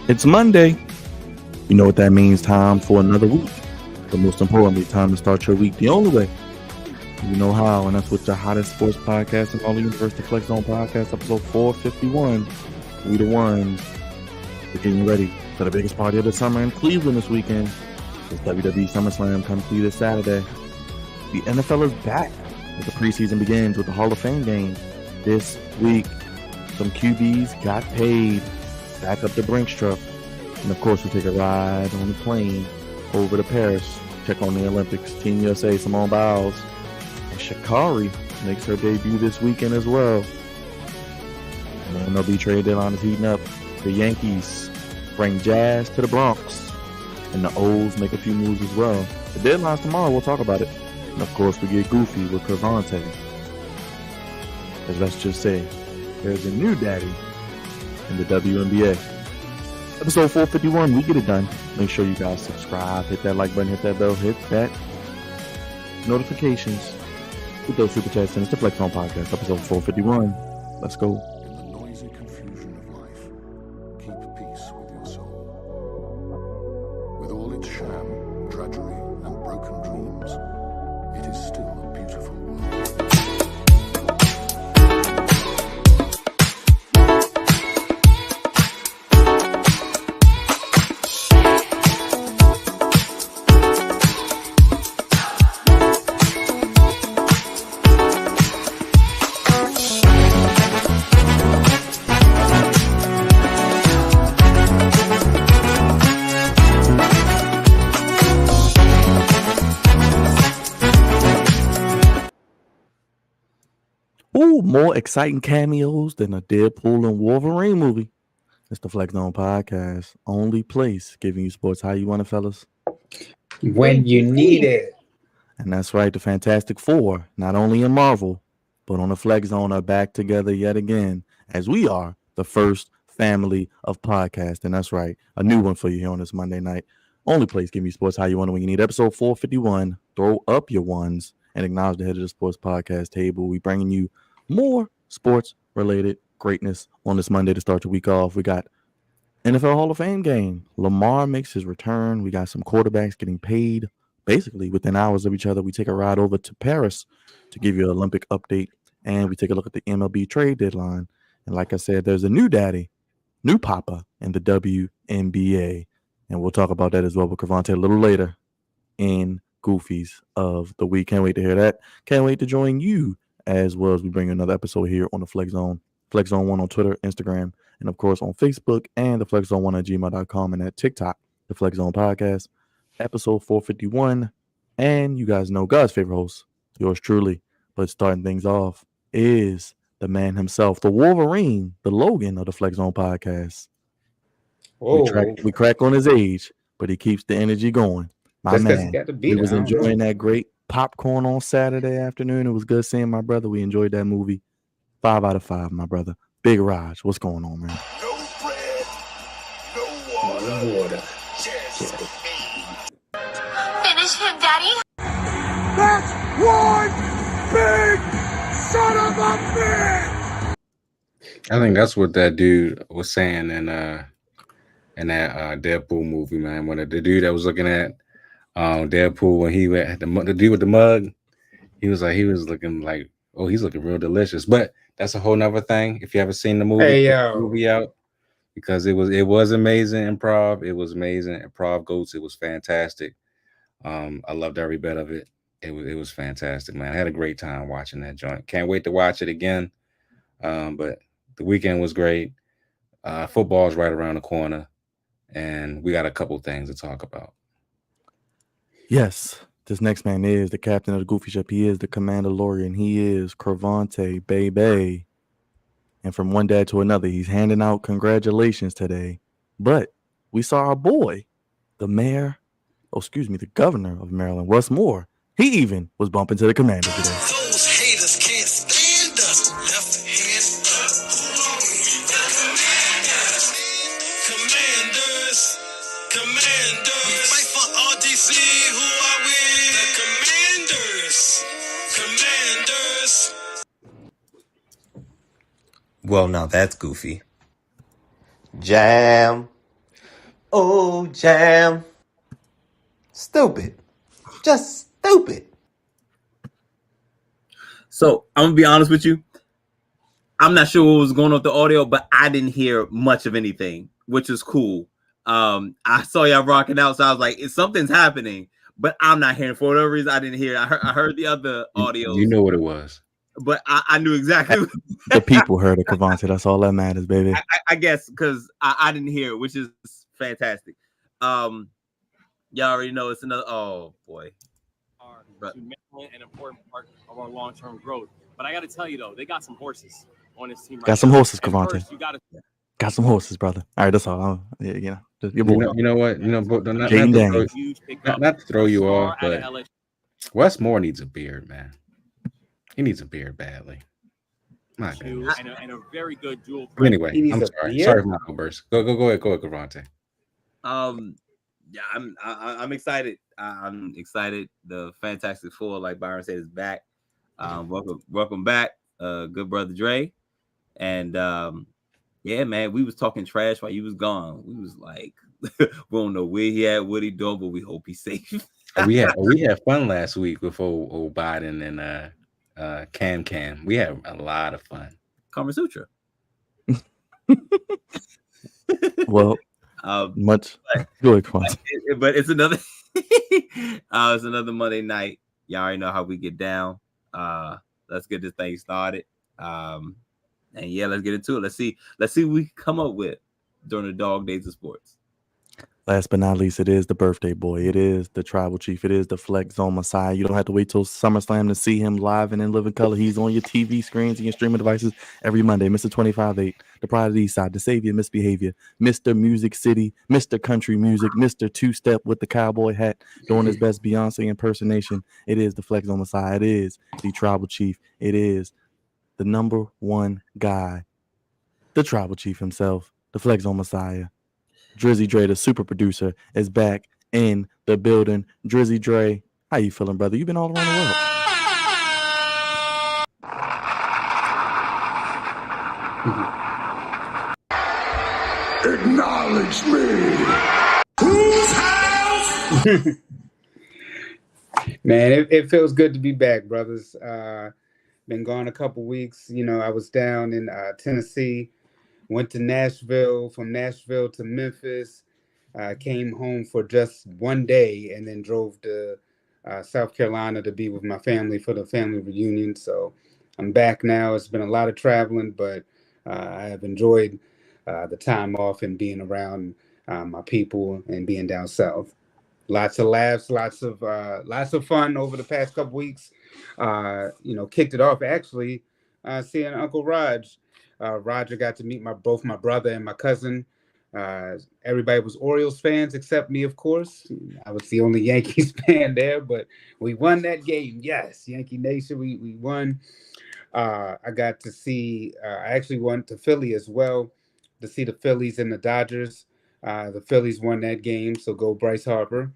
It's Monday. You know what that means, time for another week. But most importantly, time to start your week the only way. You know how, and that's with the hottest sports podcast in all the universe, the Flex Zone Podcast, episode 451. We the ones. We're getting ready for the biggest party of the summer in Cleveland this weekend. It's WWE SummerSlam comes to you this Saturday. The NFL is back as the preseason begins with the Hall of Fame game this week. Some QBs got paid. Back up the Brinks truck. And of course, we take a ride on the plane over to Paris. Check on the Olympics. Team USA, Simone Biles. And Sha'Carri makes her debut this weekend as well. And the MLB Trade Deadline is heating up. The Yankees bring Jazz to the Bronx. And the O's make a few moves as well. The deadline's tomorrow. We'll talk about it. And of course, we get goofy with Cravante. As let's just say, there's a new daddy in the WNBA. Episode 451, we get it done. Make sure you guys subscribe, hit that like button, hit that bell, hit that notifications. With those super chats, and it's the Flex Zone Podcast, episode 451. Let's go. In the noisy confusion of life, keep peace with your soul. With all its sham, drudgery, and broken dreams, it is still a beautiful world. More exciting cameos than a Deadpool and Wolverine movie. It's the Flex Zone Podcast. Only place giving you sports how you want it, fellas. When you need it. And that's right, the Fantastic Four, not only in Marvel, but on the Flex Zone, are back together yet again, as we are the first family of podcasts. And that's right, a new one for you here on this Monday night. Only place giving you sports how you want it when you need. Episode 451. Throw up your ones and acknowledge the head of the sports podcast table. We bringing you more sports-related greatness on this Monday to start the week off. We got NFL Hall of Fame game. Lamar makes his return. We got some quarterbacks getting paid basically within hours of each other. We take a ride over to Paris to give you an Olympic update, and we take a look at the MLB Trade Deadline. And like I said, there's a new daddy, new papa in the WNBA, and we'll talk about that as well with Cravante a little later in Goofies of the Week. Can't wait to hear that. Can't wait to join you as well as we bring another episode here on the Flex Zone. Flex Zone 1 on Twitter, Instagram, and of course on Facebook, and the Flex Zone 1 at gmail.com, and at TikTok, the Flex Zone Podcast, episode 451. And you guys know God's favorite host, yours truly. But starting things off is the man himself, the Wolverine, the Logan of the Flex Zone Podcast. We crack on his age, but he keeps the energy going. My man, he was enjoying that great popcorn on Saturday afternoon. It was good seeing my brother. We enjoyed that movie. 5 out of 5, my brother. Big Raj, what's going on, man? No bread, no water. Just Finish him, Daddy. That's one big son of a bitch! I think that's what that dude was saying in that Deadpool movie, man. When the dude that was looking at Deadpool, when he went the dude with the mug, he was looking like, oh, he's looking real delicious. But that's a whole nother thing. If you haven't seen the movie, movie out, because it was amazing improv. It was amazing improv goats. It was fantastic. I loved every bit of it. It was fantastic, man. I had a great time watching that joint. Can't wait to watch it again. But the weekend was great. Football is right around the corner, and we got a couple things to talk about. Yes, this next man is the captain of the Goofy Ship. He is the Commandalorian. He is Cravante, baby. And from one dad to another, he's handing out congratulations today. But we saw our boy, the governor of Maryland, Russ Moore. He even was bumping to the commander today. Those haters can't stand us. Left hand up. Commanders. We fight for RDC. Who are we? The Commanders. Well, now that's goofy. Jam. Oh, Jam. Stupid. Just stupid. So I'm gonna be honest with you. I'm not sure what was going on with the audio, but I didn't hear much of anything, which is cool. I saw y'all rocking out, so I was like, something's happening, but I'm not hearing for whatever reason. I didn't hear. I heard the other audios. You know what it was. But I knew exactly. The people heard it, Cavante. That's all that matters, baby. I guess because I didn't hear it, which is fantastic. Y'all already know it's another. Oh boy, an important part of our long-term growth. But I got to tell you though, they got some horses on this team. Got some horses, Cavante. First, got some horses, brother. All right, that's all. Your boy. You know what? But not to throw you off, but Wes Moore needs a beard, man. He needs a beard badly. My goodness. And a very good dual. Anyway, I'm sorry. Sorry for my outburst. Go ahead, Cavante. Yeah, I'm excited. I'm excited. The Fantastic Four, like Byron said, is back. Welcome back, good brother Dre. And yeah, man, we was talking trash while you was gone. We was like, we don't know where he at, what he doing, but we hope he's safe. we had fun last week with old Biden and Cam. We had a lot of fun. Kama Sutra. Well, much good, but it's another it's another Monday night. Y'all already know how we get down. Let's get this thing started. And yeah, let's get into it. Let's see what we come up with during the dog days of sports. Last but not least, it is the birthday boy. It is the tribal chief. It is the Flex Zone Messiah. You don't have to wait till SummerSlam to see him live and in living color. He's on your TV screens and your streaming devices every Monday. Mr. 25-8, the pride of the East Side, the savior, misbehavior, Mr. Music City, Mr. Country Music, Mr. Two-Step with the cowboy hat, doing his best Beyonce impersonation. It is the Flex Zone Messiah. It is the tribal chief. It is the number one guy, the tribal chief himself, the Flex Zone Messiah. Drizzy Dre, the super producer, is back in the building. Drizzy Dre, how you feeling, brother? You've been all around the world. Acknowledge me. Whose house? Man, it feels good to be back, brothers. Been gone a couple weeks. You know, I was down in Tennessee. Went to Nashville, from Nashville to Memphis, came home for just one day and then drove to South Carolina to be with my family for the family reunion. So I'm back now. It's been a lot of traveling, but I have enjoyed the time off and being around my people and being down south. Lots of laughs, lots of fun over the past couple weeks. Kicked it off actually seeing Uncle Raj. Roger got to meet both my brother and my cousin. Everybody was Orioles fans except me, of course. I was the only Yankees fan there, but we won that game. Yes, Yankee Nation, we won. I got to see, I actually went to Philly as well to see the Phillies and the Dodgers. The Phillies won that game, so go Bryce Harper.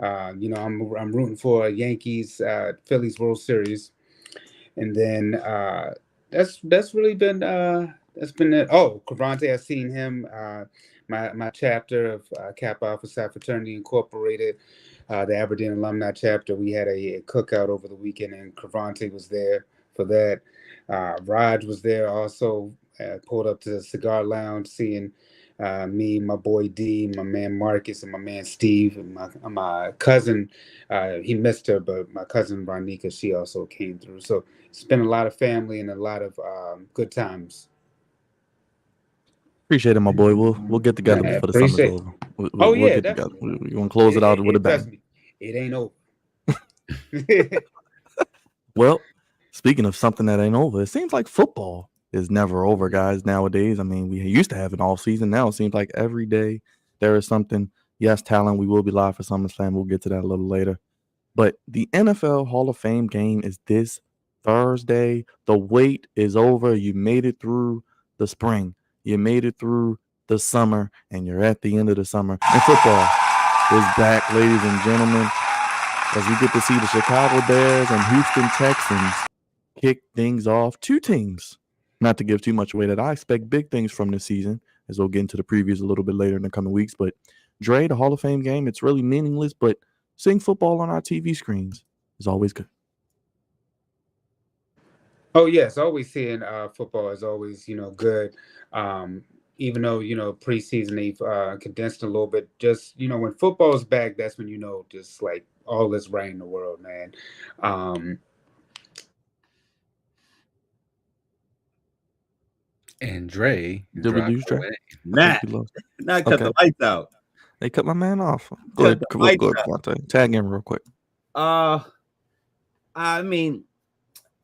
I'm rooting for Yankees Phillies World Series, and then that's really been that's been it. Oh, Cavante, I've seen him. My chapter of Kappa Alpha Psi Fraternity Incorporated, the Aberdeen alumni chapter. We had a cookout over the weekend, and Cavante was there for that. Raj was there also. Pulled up to the cigar lounge, seeing me, my boy D, my man Marcus, and my man Steve, and my cousin. He missed her, but my cousin Ronika, she also came through. So it's been a lot of family and a lot of good times. Appreciate it, my boy. We'll get together before the summer's over. We'll get together. We're gonna close it out with a bang. It ain't over. Well, speaking of something that ain't over, it seems like football is never over, guys, nowadays. I mean, we used to have an off season. Now it seems like every day there is something. Yes, talent. We will be live for SummerSlam. We'll get to that a little later. But the NFL Hall of Fame game is this Thursday. The wait is over. You made it through the spring. You made it through the summer, and you're at the end of the summer. And football is back, ladies and gentlemen, as we get to see the Chicago Bears and Houston Texans kick things off. Two teams, not to give too much away, that I expect big things from this season, as we'll get into the previews a little bit later in the coming weeks. But Dre, the Hall of Fame game, it's really meaningless, but seeing football on our TV screens is always good. Oh yes, always seeing football is always good. Even though preseason they've condensed a little bit. Just when football's back, that's when just like all is right in the world, man. And Dre Did we lose Dre? away. Matt, We lost. not cut the Okay. lights out. They cut my man off. Go ahead, the lights Devontae. Tag him real quick. I mean,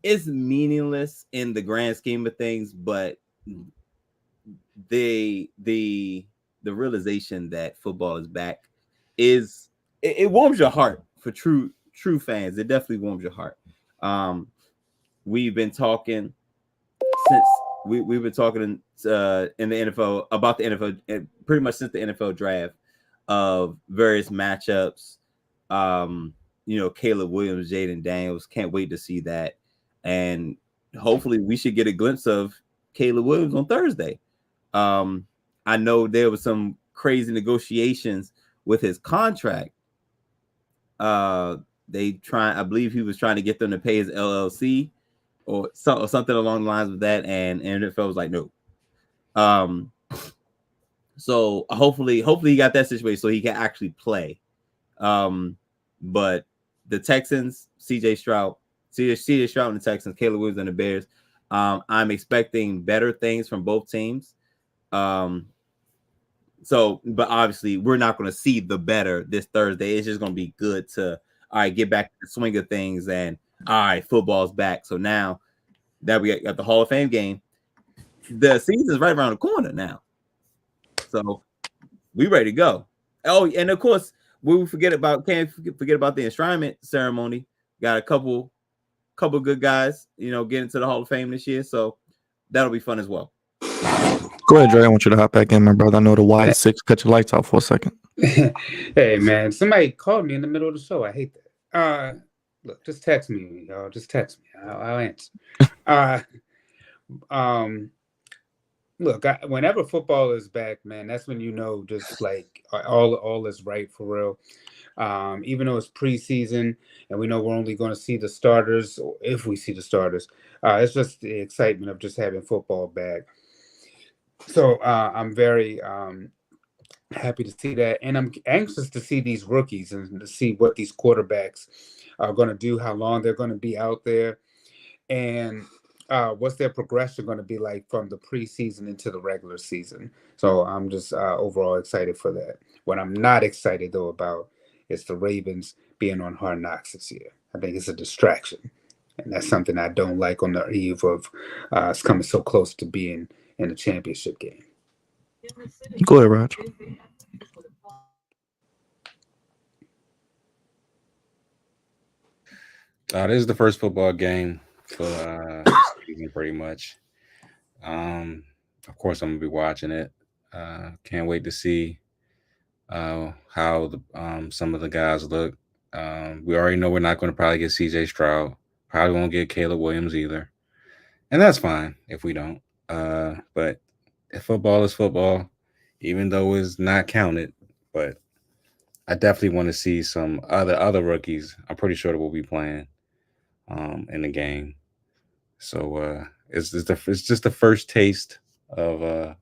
it's meaningless in the grand scheme of things, but the realization that football is back is it warms your heart for true fans. It definitely warms your heart. We've been talking since we've been talking in the NFL about the NFL pretty much since the NFL draft of various matchups. Caleb Williams, Jaden Daniels. Can't wait to see that. And hopefully we should get a glimpse of Caleb Williams on Thursday. I know there was some crazy negotiations with his contract. I believe he was trying to get them to pay his LLC or something along the lines of that. And NFL was like, no. So hopefully he got that situation so he can actually play. But the Texans, CJ Stroud and the Texans, Caleb Williams and the Bears. I'm expecting better things from both teams. But obviously we're not going to see the better this Thursday. It's just going to be good to get back to the swing of things, and football's back. So now that we got the Hall of Fame game, the season's right around the corner now. So we ready to go. Oh, and of course we can't forget about the enshrinement ceremony. Got a couple good guys, get into the Hall of Fame this year. So that'll be fun as well. Go ahead, Dre. I want you to hop back in, my brother. I know the Y6 cut your lights off for a second. Hey, man, somebody called me in the middle of the show. I hate that. Look, just text me, y'all. Just text me. I'll answer. Look, whenever football is back, man, that's when just like all is right for real. Even though it's preseason and we know we're only going to see the starters, or if we see the starters, it's just the excitement of just having football back. So I'm very happy to see that, and I'm anxious to see these rookies and to see what these quarterbacks are going to do, how long they're going to be out there, and what's their progression going to be like from the preseason into the regular season. So I'm just overall excited for that. What I'm not excited though about is the Ravens being on Hard Knocks this year. I think it's a distraction, and that's something I don't like on the eve of it's coming so close to being in the championship game. Go ahead, Raj. This is the first football game for the season, pretty much. Of course, I'm gonna be watching it. Can't wait to see how some of the guys look. We already know we're not going to probably get CJ Stroud. Probably won't get Caleb Williams either, and that's fine if we don't. But if football is football, even though it's not counted. But I definitely want to see some other rookies. I'm pretty sure that we'll be playing in the game. So it's just the first taste of the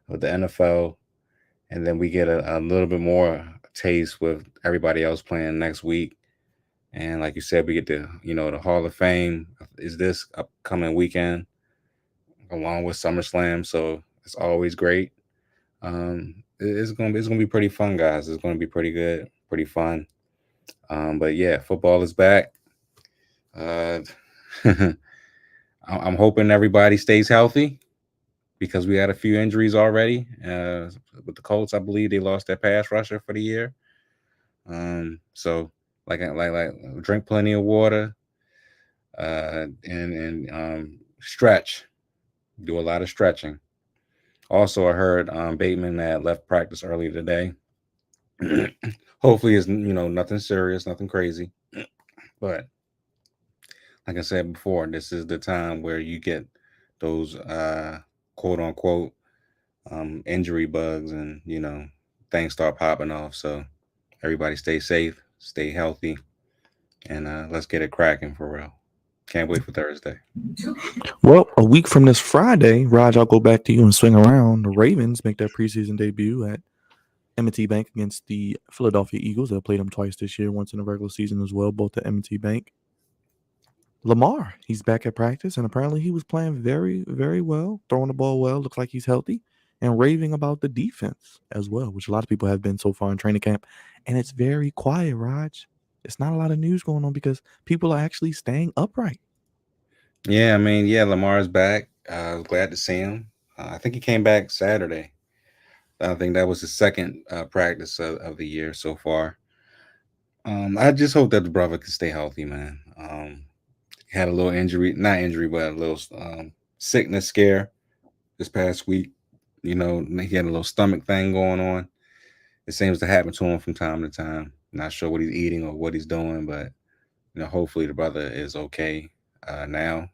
NFL, and then we get a little bit more taste with everybody else playing next week. And like you said, we get the Hall of Fame is this upcoming weekend, along with SummerSlam. So it's always great. It's gonna be pretty fun, guys. It's gonna be pretty good, pretty fun. But yeah, football is back. I'm hoping everybody stays healthy because we had a few injuries already. With the Colts, I believe they lost their pass rusher for the year. So like drink plenty of water, and stretch. Do a lot of stretching. Also, I heard Bateman that left practice early today. Hopefully, it's nothing serious, nothing crazy. But like I said before, this is the time where you get those quote unquote injury bugs, and things start popping off. So everybody stay safe, stay healthy, and let's get it cracking for real. Can't wait for Thursday. Well, a week from this Friday, Raj, I'll go back to you and swing around. The Ravens make their preseason debut at M&T Bank against the Philadelphia Eagles. They'll play them twice this year, once in the regular season as well, both at M&T Bank. Lamar, he's back at practice, and apparently he was playing very, very well, throwing the ball well, looks like he's healthy, and raving about the defense as well, which a lot of people have been so far in training camp. And it's very quiet, Raj. It's not a lot of news going on because people are actually staying upright. Yeah, I mean, yeah, Lamar's back. Glad to see him. I think he came back Saturday. I think that was his second practice of the year so far. I just hope that the brother can stay healthy, man. He had a little injury, not injury, but a little sickness scare this past week. You know, he had a little stomach thing going on. It seems to happen to him from time to time. Not sure what he's eating or what he's doing, but you know, hopefully the brother is okay now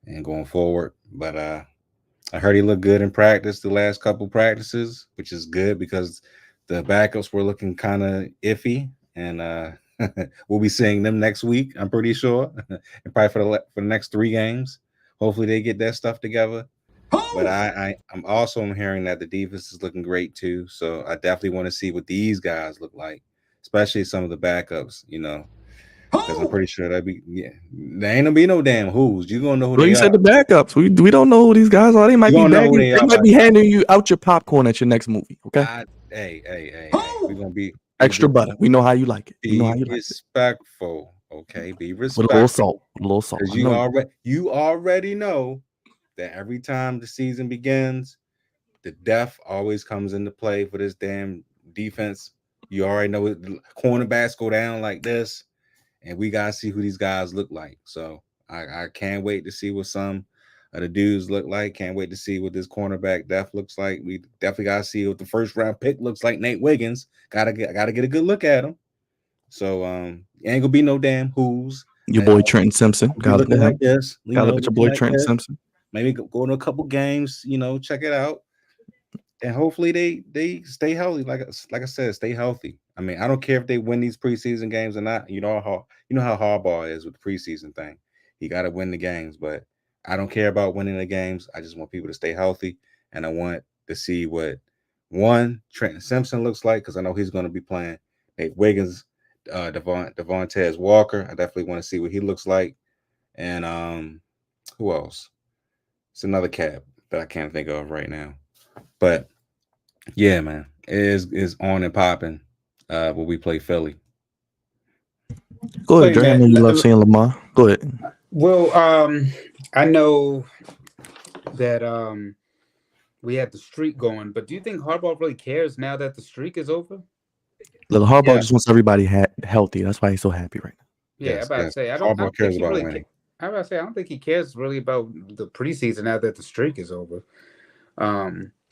and going forward. But I heard he looked good in practice the last couple practices, which is good because the backups were looking kind of iffy, and we'll be seeing them next week, I'm pretty sure, and probably for the next 3 games. Hopefully they get that stuff together. But I'm also hearing that the defense is looking great too. So I definitely want to see what these guys look like, especially some of the backups, you know, because I'm pretty sure there ain't gonna be no damn who's. You're gonna know who Well, they you said are. the backups. We don't know who these guys are. They might be bagging, they might be handing you out your popcorn at your next movie. Okay. Hey. We're gonna be extra butter. We know how you like it. Be respectful, okay? Be respectful. With a little salt. Because you already know that every time the season begins, the death always comes into play for this damn defense. You already know the cornerbacks go down like this, and we gotta see who these guys look like. So I can't wait to see what some of the dudes look like. Can't wait to see what this cornerback depth looks like. We definitely gotta see what the first round pick looks like. Nate Wiggins gotta get a good look at him. So ain't gonna be no damn who's. Your boy Trenton Simpson. Gotta look like this. Gotta look at your boy Trenton Simpson. Maybe go to a couple games, you know, check it out. And hopefully they stay healthy. Like I said, stay healthy. I mean, I don't care if they win these preseason games or not. You know how Harbaugh is with the preseason thing. He got to win the games, but I don't care about winning the games. I just want people to stay healthy, and I want to see what Trenton Simpson looks like because I know he's going to be playing. Nate Wiggins, Devontae Walker. I definitely want to see what he looks like, and who else? It's another cat that I can't think of right now. But yeah, man, it is on and popping when we play Philly. Go ahead, Dre. I know you love seeing Lamar. Go ahead. Well, I know that we had the streak going, but do you think Harbaugh really cares now that the streak is over? Look, Harbaugh just wants everybody healthy. That's why he's so happy right now. Yeah, I'm about to say I don't think he really cares. I'm about to say I don't think he cares really about the preseason now that the streak is over.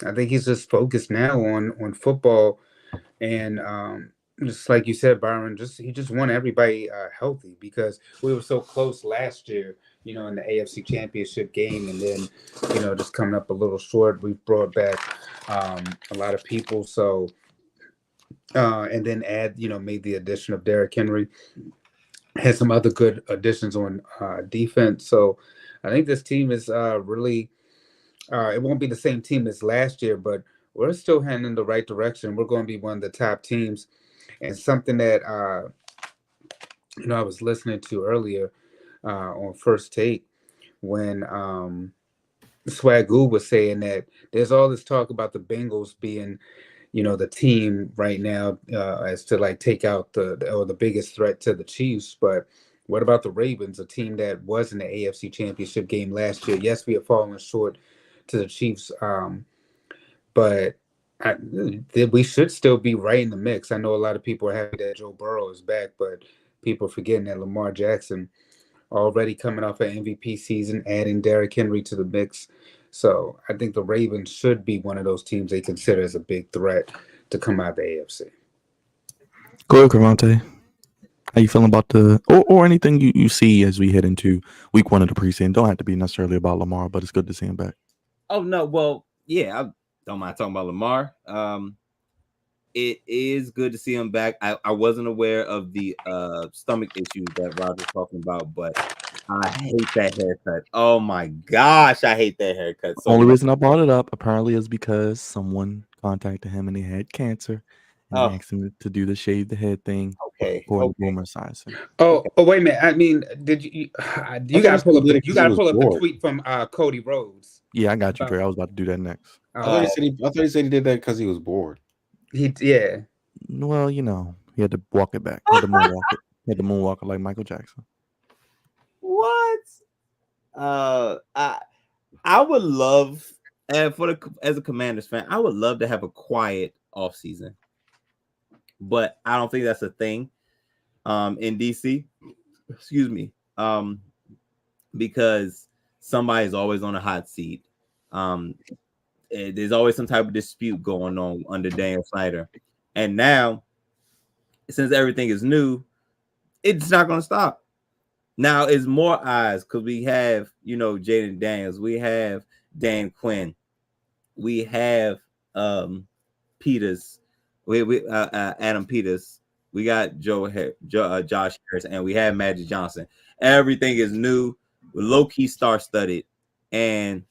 I think he's just focused now on football, and just like you said, Byron, he just want everybody healthy because we were so close last year, you know, in the AFC Championship game, and then, you know, just coming up a little short. We brought back a lot of people, so and then made the addition of Derrick Henry. Had some other good additions on defense, so I think this team is really. It won't be the same team as last year, but we're still heading in the right direction. We're going to be one of the top teams. And something that, I was listening to earlier on First Take when Swagoo was saying that there's all this talk about the Bengals being, you know, the team right now as to like take out the biggest threat to the Chiefs. But what about the Ravens, a team that was in the AFC Championship game last year? Yes, we have fallen short to the Chiefs, but we should still be right in the mix. I know a lot of people are happy that Joe Burrow is back, but people are forgetting that Lamar Jackson already coming off an MVP season, adding Derrick Henry to the mix. So I think the Ravens should be one of those teams they consider as a big threat to come out of the AFC. Go ahead, Cravante. How you feeling about or anything you see as we head into week 1 of the preseason? Don't have to be necessarily about Lamar, but it's good to see him back. Oh no, well, yeah, I don't mind talking about Lamar. it is good to see him back. I wasn't aware of the stomach issues that Roger was talking about, but I hate that haircut. Oh my gosh, I hate that haircut so Only much. reason I brought it up apparently is because someone contacted him and he had cancer, and he Oh, asked him to do the shave the head thing okay. according to Boomer Science. Oh, wait a minute. I mean, did you gotta pull up did the it 'cause you he gotta was pull up the bored. tweet from Cody Rhodes. Yeah, I got you, Dre. I was about to do that next. I thought he said he did that because he was bored. Yeah. Well, you know, he had to walk it back. He had to moonwalk it. He had to moonwalk it like Michael Jackson. What? I would love, and as a Commanders fan, I would love to have a quiet off season, but I don't think that's a thing. In DC, excuse me, because somebody's always on a hot seat. There's always some type of dispute going on under Daniel Snyder, and now since everything is new, it's not going to stop. Now it's more eyes because we have, Jaden Daniels, we have Dan Quinn, we have Peters, we Adam Peters, we got Josh Harris, and we have Magic Johnson. Everything is new, low key star studded, and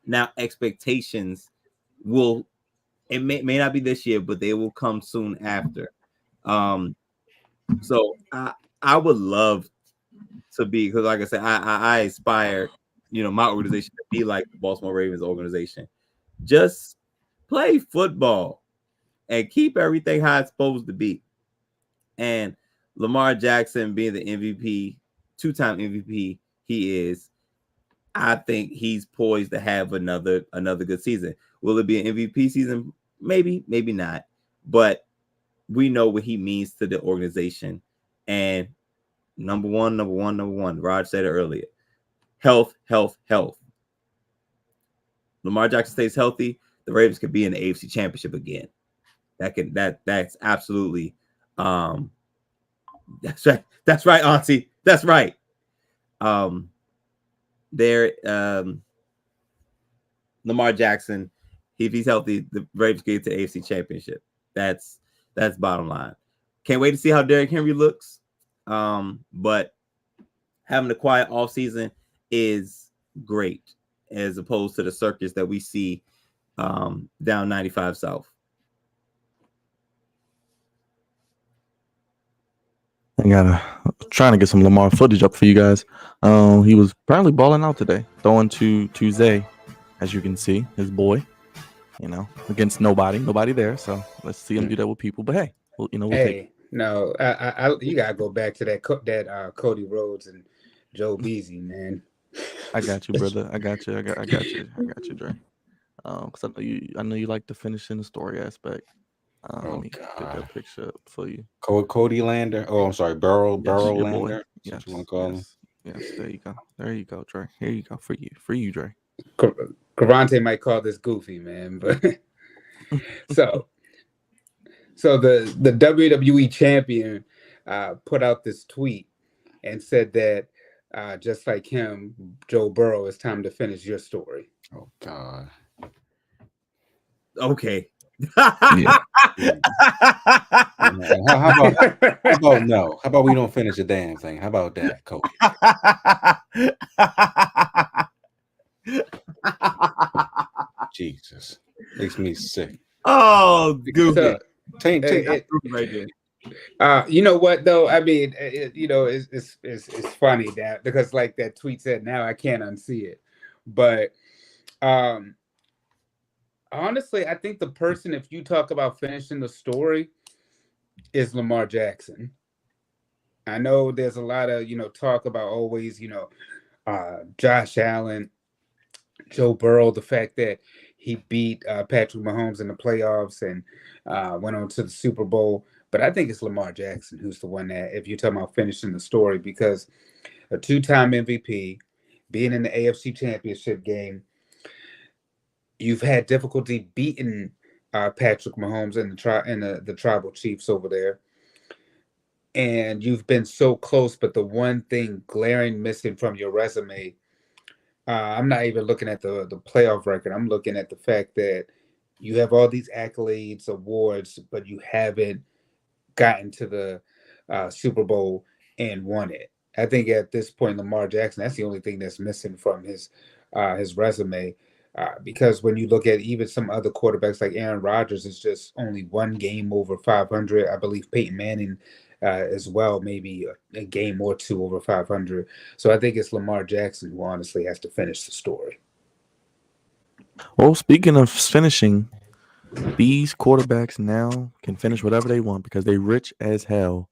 now expectations will. It may not be this year, but they will come soon after. So I would love to be, because like I said, I aspire, my organization to be like the Baltimore Ravens organization. Just play football and keep everything how it's supposed to be. And Lamar Jackson being the MVP, 2-time MVP he is, I think he's poised to have another good season. Will it be an MVP season? Maybe, maybe not. But we know what he means to the organization. And number one. Rod said it earlier. Health. Lamar Jackson stays healthy, the Ravens could be in the AFC Championship again. That's absolutely that's right. That's right, Auntie. That's right. Lamar Jackson, if he's healthy, the Ravens get to the AFC Championship. That's bottom line. Can't wait to see how Derrick Henry looks. But having a quiet offseason is great as opposed to the circus that we see down 95 South. Trying to get some Lamar footage up for you guys. He was apparently balling out today, throwing to Zay, as you can see, his boy, against nobody there. So let's see him do that with people. But hey, we'll take. No, you gotta go back to that Cody Rhodes and Joe Beasy, man. I got you, brother. I got you, Dre. Because I know you like to finish in the story aspect. Let me get that picture up for you. Cody Lander. Oh, I'm sorry, Burrow Lander. Yes, you want to call him? Yes, there you go, Dre. Here you go for you, Dre. Karante might call this goofy, man, but so the WWE champion put out this tweet and said that just like him, Joe Burrow, it's time to finish your story. Oh God. Okay. Yeah. How about no? How about we don't finish the damn thing? How about that, Cody? Jesus, makes me sick. Oh, goofy. Right there. You know what though? I mean, it's funny that because like that tweet said, now I can't unsee it. But honestly, I think the person, if you talk about finishing the story, is Lamar Jackson. I know there's a lot of talk about always Josh Allen, Joe Burrow, the fact that he beat Patrick Mahomes in the playoffs and went on to the Super Bowl. But I think it's Lamar Jackson who's the one that, if you're talking about finishing the story, because a 2-time MVP, being in the AFC Championship game, you've had difficulty beating Patrick Mahomes and the Tribal Chiefs over there. And you've been so close, but the one thing glaring missing from your resume, I'm not even looking at the playoff record. I'm looking at the fact that You have all these accolades, awards, but you haven't gotten to the Super Bowl and won it. I think at this point, Lamar Jackson, that's the only thing that's missing from his resume. Because when you look at even some other quarterbacks like Aaron Rodgers, it's just only one game over 500. I believe Peyton Manning as well, maybe a game or two over 500. So I think it's Lamar Jackson who honestly has to finish the story. Well, speaking of finishing, these quarterbacks now can finish whatever they want because they rich as hell.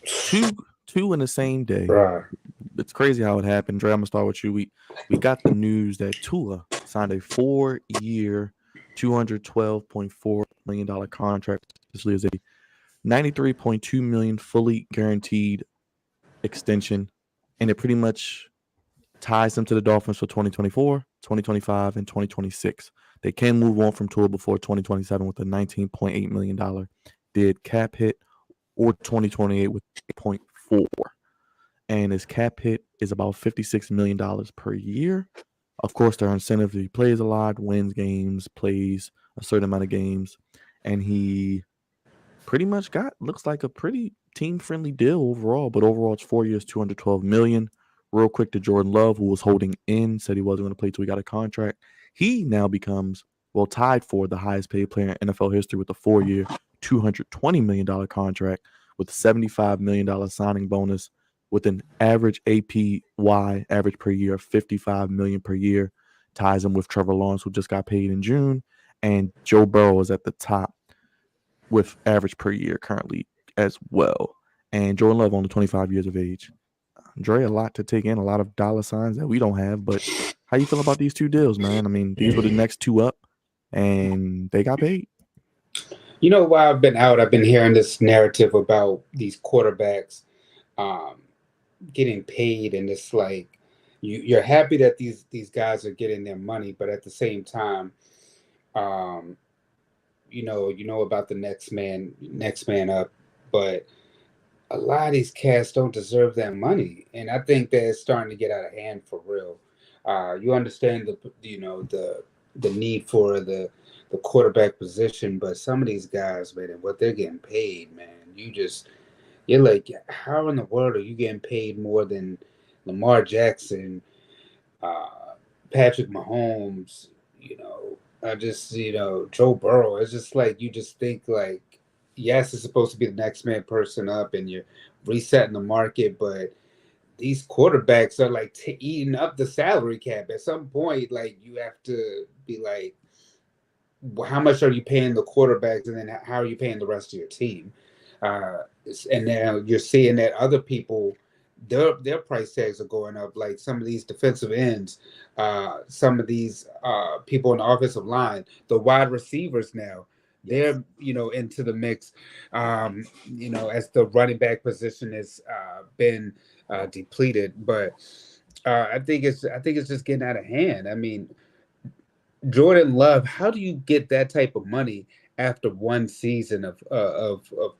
Two in the same day. Bruh. It's crazy how it happened. Dre, I'm gonna start with you. We got the news that Tua signed a 4-year, $212.4 million contract. This is a $93.2 million fully guaranteed extension, and it pretty much ties them to the Dolphins for 2024, 2025, and 2026. They can move on from Tua before 2027 with a $19.8 million dead cap hit, or 2028 with 8.4. And his cap hit is about $56 million per year. Of course, there are incentives. He plays a lot, wins games, plays a certain amount of games, and he pretty much looks like a pretty team-friendly deal overall. But overall, it's 4 years, $212 million. Real quick to Jordan Love, who was holding in, said he wasn't going to play till he got a contract. He now becomes, tied for the highest paid player in NFL history with a 4-year, $220 million contract with a $75 million signing bonus with an average APY, average per year, of $55 million per year. Ties him with Trevor Lawrence, who just got paid in June. And Joe Burrow is at the top with average per year currently as well. And Jordan Love only 25 years of age. Dre, a lot to take in, a lot of dollar signs that we don't have. But how you feel about these two deals, man? I mean, these were the next two up, and they got paid. You know, while I've been out, I've been hearing this narrative about these quarterbacks getting paid, and it's like you're happy that these guys are getting their money, but at the same time, you know about the next man up, but a lot of these cats don't deserve that money, and I think that it's starting to get out of hand for real. You understand the need for the quarterback position, but some of these guys, man, and what they're getting paid, man, you're like, how in the world are you getting paid more than Lamar Jackson, Patrick Mahomes, Joe Burrow? It's just like, you just think like, yes, it's supposed to be the next man person up and you're resetting the market, but these quarterbacks are like eating up the salary cap. At some point, like, you have to be like, how much are you paying the quarterbacks, and then how are you paying the rest of your team? And now you're seeing that other people, their price tags are going up. Like some of these defensive ends, some of these people in the offensive line, the wide receivers now, they're into the mix. As the running back position has been depleted, but I think it's just getting out of hand. I mean, Jordan Love, how do you get that type of money after one season of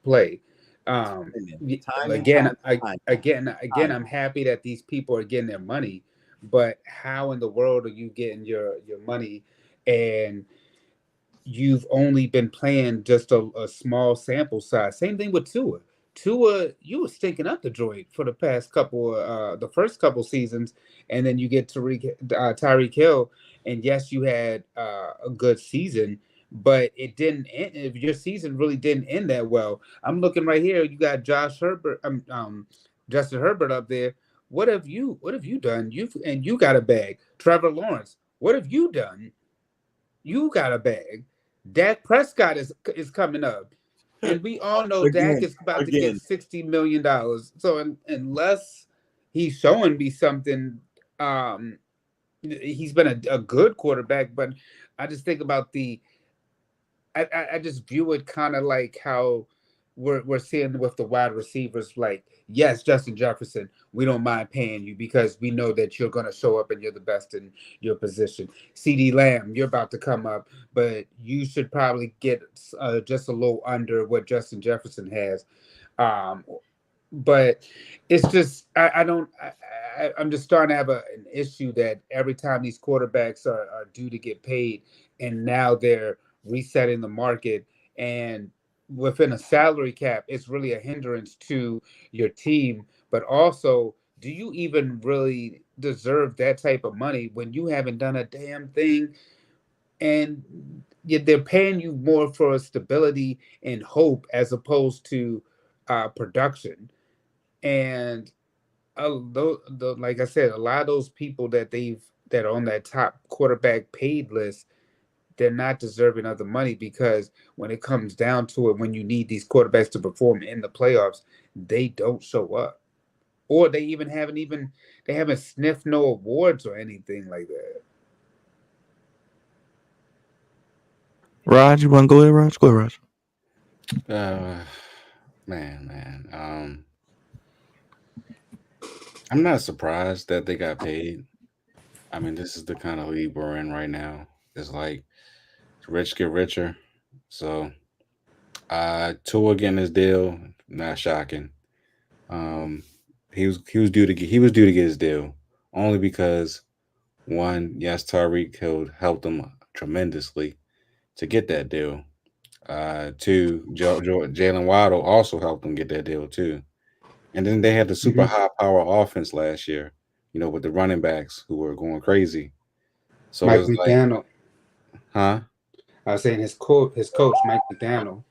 play? Again, I'm happy that these people are getting their money, but how in the world are you getting your money, and you've only been playing just a small sample size? Same thing with Tua. Tua, you were stinking up the joint for the past the first couple seasons, and then you get Tyreek Hill, and yes, you had a good season, but it didn't end. Your season really didn't end that well. I'm looking right here. You got Justin Herbert up there. What have you done? You got a bag. Trevor Lawrence, what have you done? You got a bag. Dak Prescott is coming up. And we all know Dak is about to get $60 million. So unless he's showing me something, he's been a good quarterback. But I just think about I just view it kind of like how we're seeing with the wide receivers. Like, yes, Justin Jefferson, we don't mind paying you because we know that you're going to show up and you're the best in your position. CeeDee Lamb, you're about to come up, but you should probably get just a little under what Justin Jefferson has. But it's just I'm just starting to have an issue that every time these quarterbacks are due to get paid, and now they're resetting the market, and within a salary cap, it's really a hindrance to your team. But also, do you even really deserve that type of money when you haven't done a damn thing? And they're paying you more for stability and hope as opposed to production. And like I said, a lot of those people that are on that top quarterback paid list, they're not deserving of the money, because when it comes down to it, when you need these quarterbacks to perform in the playoffs, they don't show up, or they haven't sniffed no awards or anything like that. Raj, you want to go ahead, Raj? Go ahead, Raj. Man. I'm not surprised that they got paid. I mean, this is the kind of league we're in right now. It's like rich get richer. So, Tua getting his deal, not shocking. He was due to get his deal, only because one, yes, Tyreek Hill helped him tremendously to get that deal. Two, Jalen Waddle also helped him get that deal too. And then they had the super high power offense last year, with the running backs who were going crazy. So Mike it's like, McDaniel. huh? I was saying his coach, Mike McDaniel.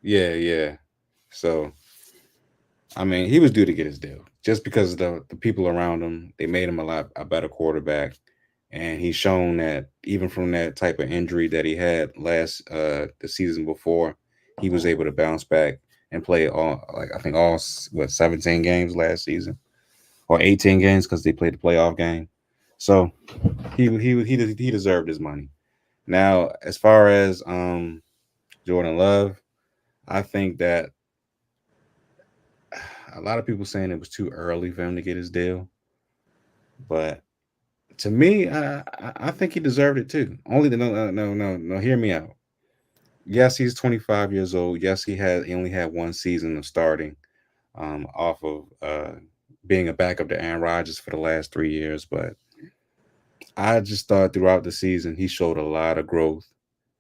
Yeah. So, I mean, he was due to get his deal just because the people around him, they made him a better quarterback. And he's shown that even from that type of injury that he had the season before, he was able to bounce back and play all 17 games last season, or 18 games because they played the playoff game. So he deserved his money. Now, as far as Jordan Love, I think that a lot of people saying it was too early for him to get his deal, but to me, I think he deserved it too. No. Hear me out. Yes, he's 25 years old. Yes, he only had one season of starting, off of being a backup to Aaron Rodgers for the last 3 years. But I just thought throughout the season he showed a lot of growth,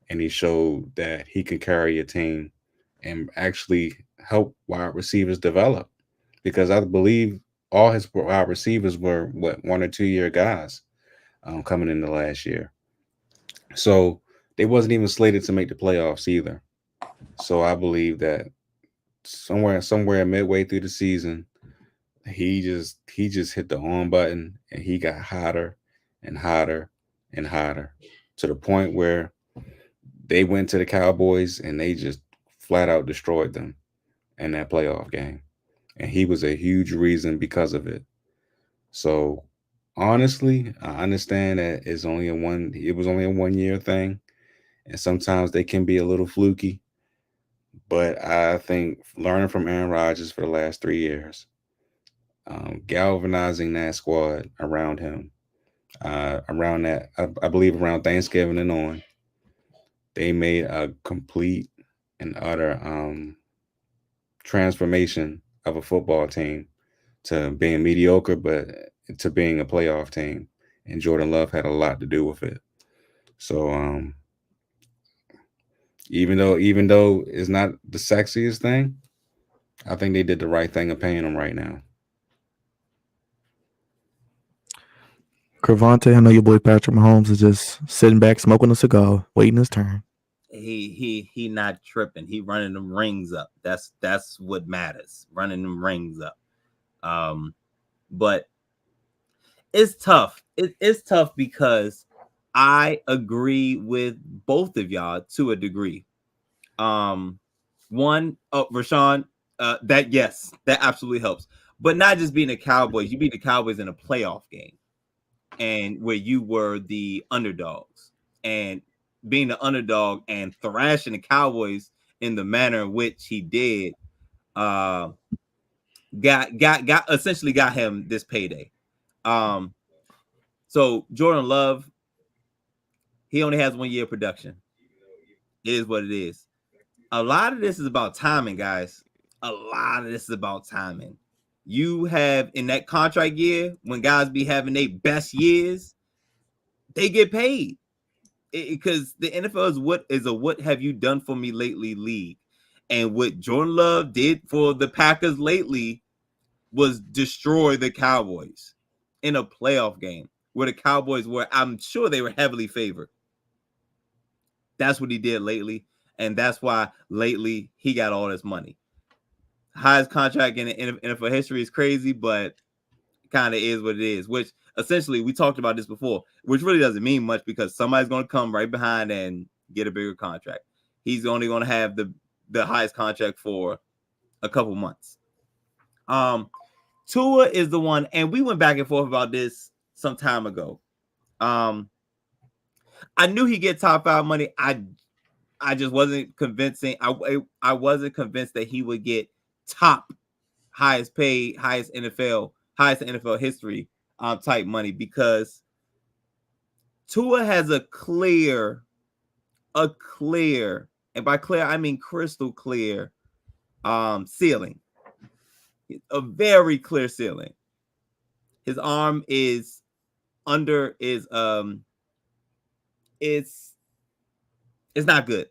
and he showed that he could carry a team and actually help wide receivers develop. Because I believe all his wide receivers were 1 or 2 year guys. Coming into last year. So they wasn't even slated to make the playoffs either. So I believe that somewhere midway through the season, he just hit the on button, and he got hotter and hotter and hotter, to the point where they went to the Cowboys and they just flat out destroyed them in that playoff game. And he was a huge reason because of it. So honestly, I understand that it was only a 1 year thing, and sometimes they can be a little fluky. But I think learning from Aaron Rodgers for the last 3 years, galvanizing that squad around him, around that, I believe around Thanksgiving and on, they made a complete and utter transformation of a football team to being mediocre, but to being a playoff team. And Jordan Love had a lot to do with it. So even though it's not the sexiest thing, I think they did the right thing of paying him right now. Cravante, I know your boy Patrick Mahomes is just sitting back, smoking a cigar, waiting his turn. He not tripping. He running them rings up. That's what matters. Running them rings up. But it's tough. It's tough because I agree with both of y'all to a degree. Rashawn, that absolutely helps. But not just being the Cowboys. You beat the Cowboys in a playoff game, and where you were the underdogs, and being the underdog and thrashing the Cowboys in the manner in which he did, essentially got him this payday. So Jordan Love, he only has 1 year of production. It is what it is. A lot of this is about timing, guys. A lot of this is about timing. You have in that contract year, when guys be having their best years, they get paid. because the NFL is a what have you done for me lately league, and what Jordan Love did for the Packers lately was destroy the Cowboys in a playoff game where the Cowboys were, I'm sure they were heavily favored. That's what he did lately, and that's why lately he got all this money. Highest contract in NFL history is crazy, but kind of is what it is, which essentially we talked about this before, which really doesn't mean much because somebody's going to come right behind and get a bigger contract. He's only going to have the highest contract for a couple months. Tua is the one, and we went back and forth about this some time ago. I knew he'd get top 5 money. I just wasn't convincing. I wasn't convinced that he would get top highest paid, highest in NFL history type money, because Tua has a clear, and by clear I mean crystal clear ceiling. A very clear ceiling. His arm is it's not good.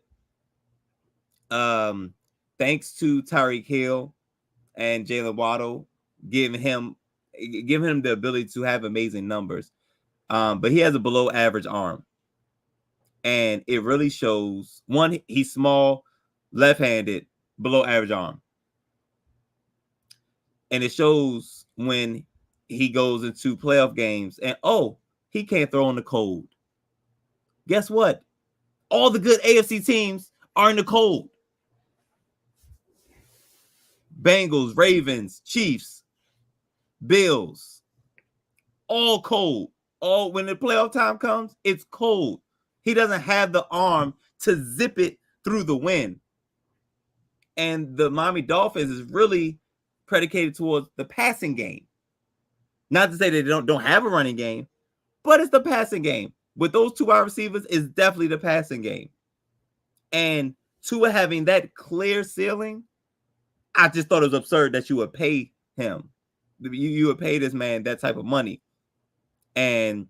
Thanks to Tyreek Hill and Jalen Waddle giving him the ability to have amazing numbers. But he has a below average arm. And it really shows. One, he's small, left-handed, below average arm. And it shows when he goes into playoff games and, he can't throw in the cold. Guess what? All the good AFC teams are in the cold. Bengals, Ravens, Chiefs, Bills, all cold. All when the playoff time comes, it's cold. He doesn't have the arm to zip it through the wind. And the Miami Dolphins is really predicated towards the passing game. Not to say that they don't have a running game, but it's the passing game. With those two wide receivers, is definitely the passing game. And Tua having that clear ceiling, I just thought it was absurd that you would pay him. You would pay this man that type of money. And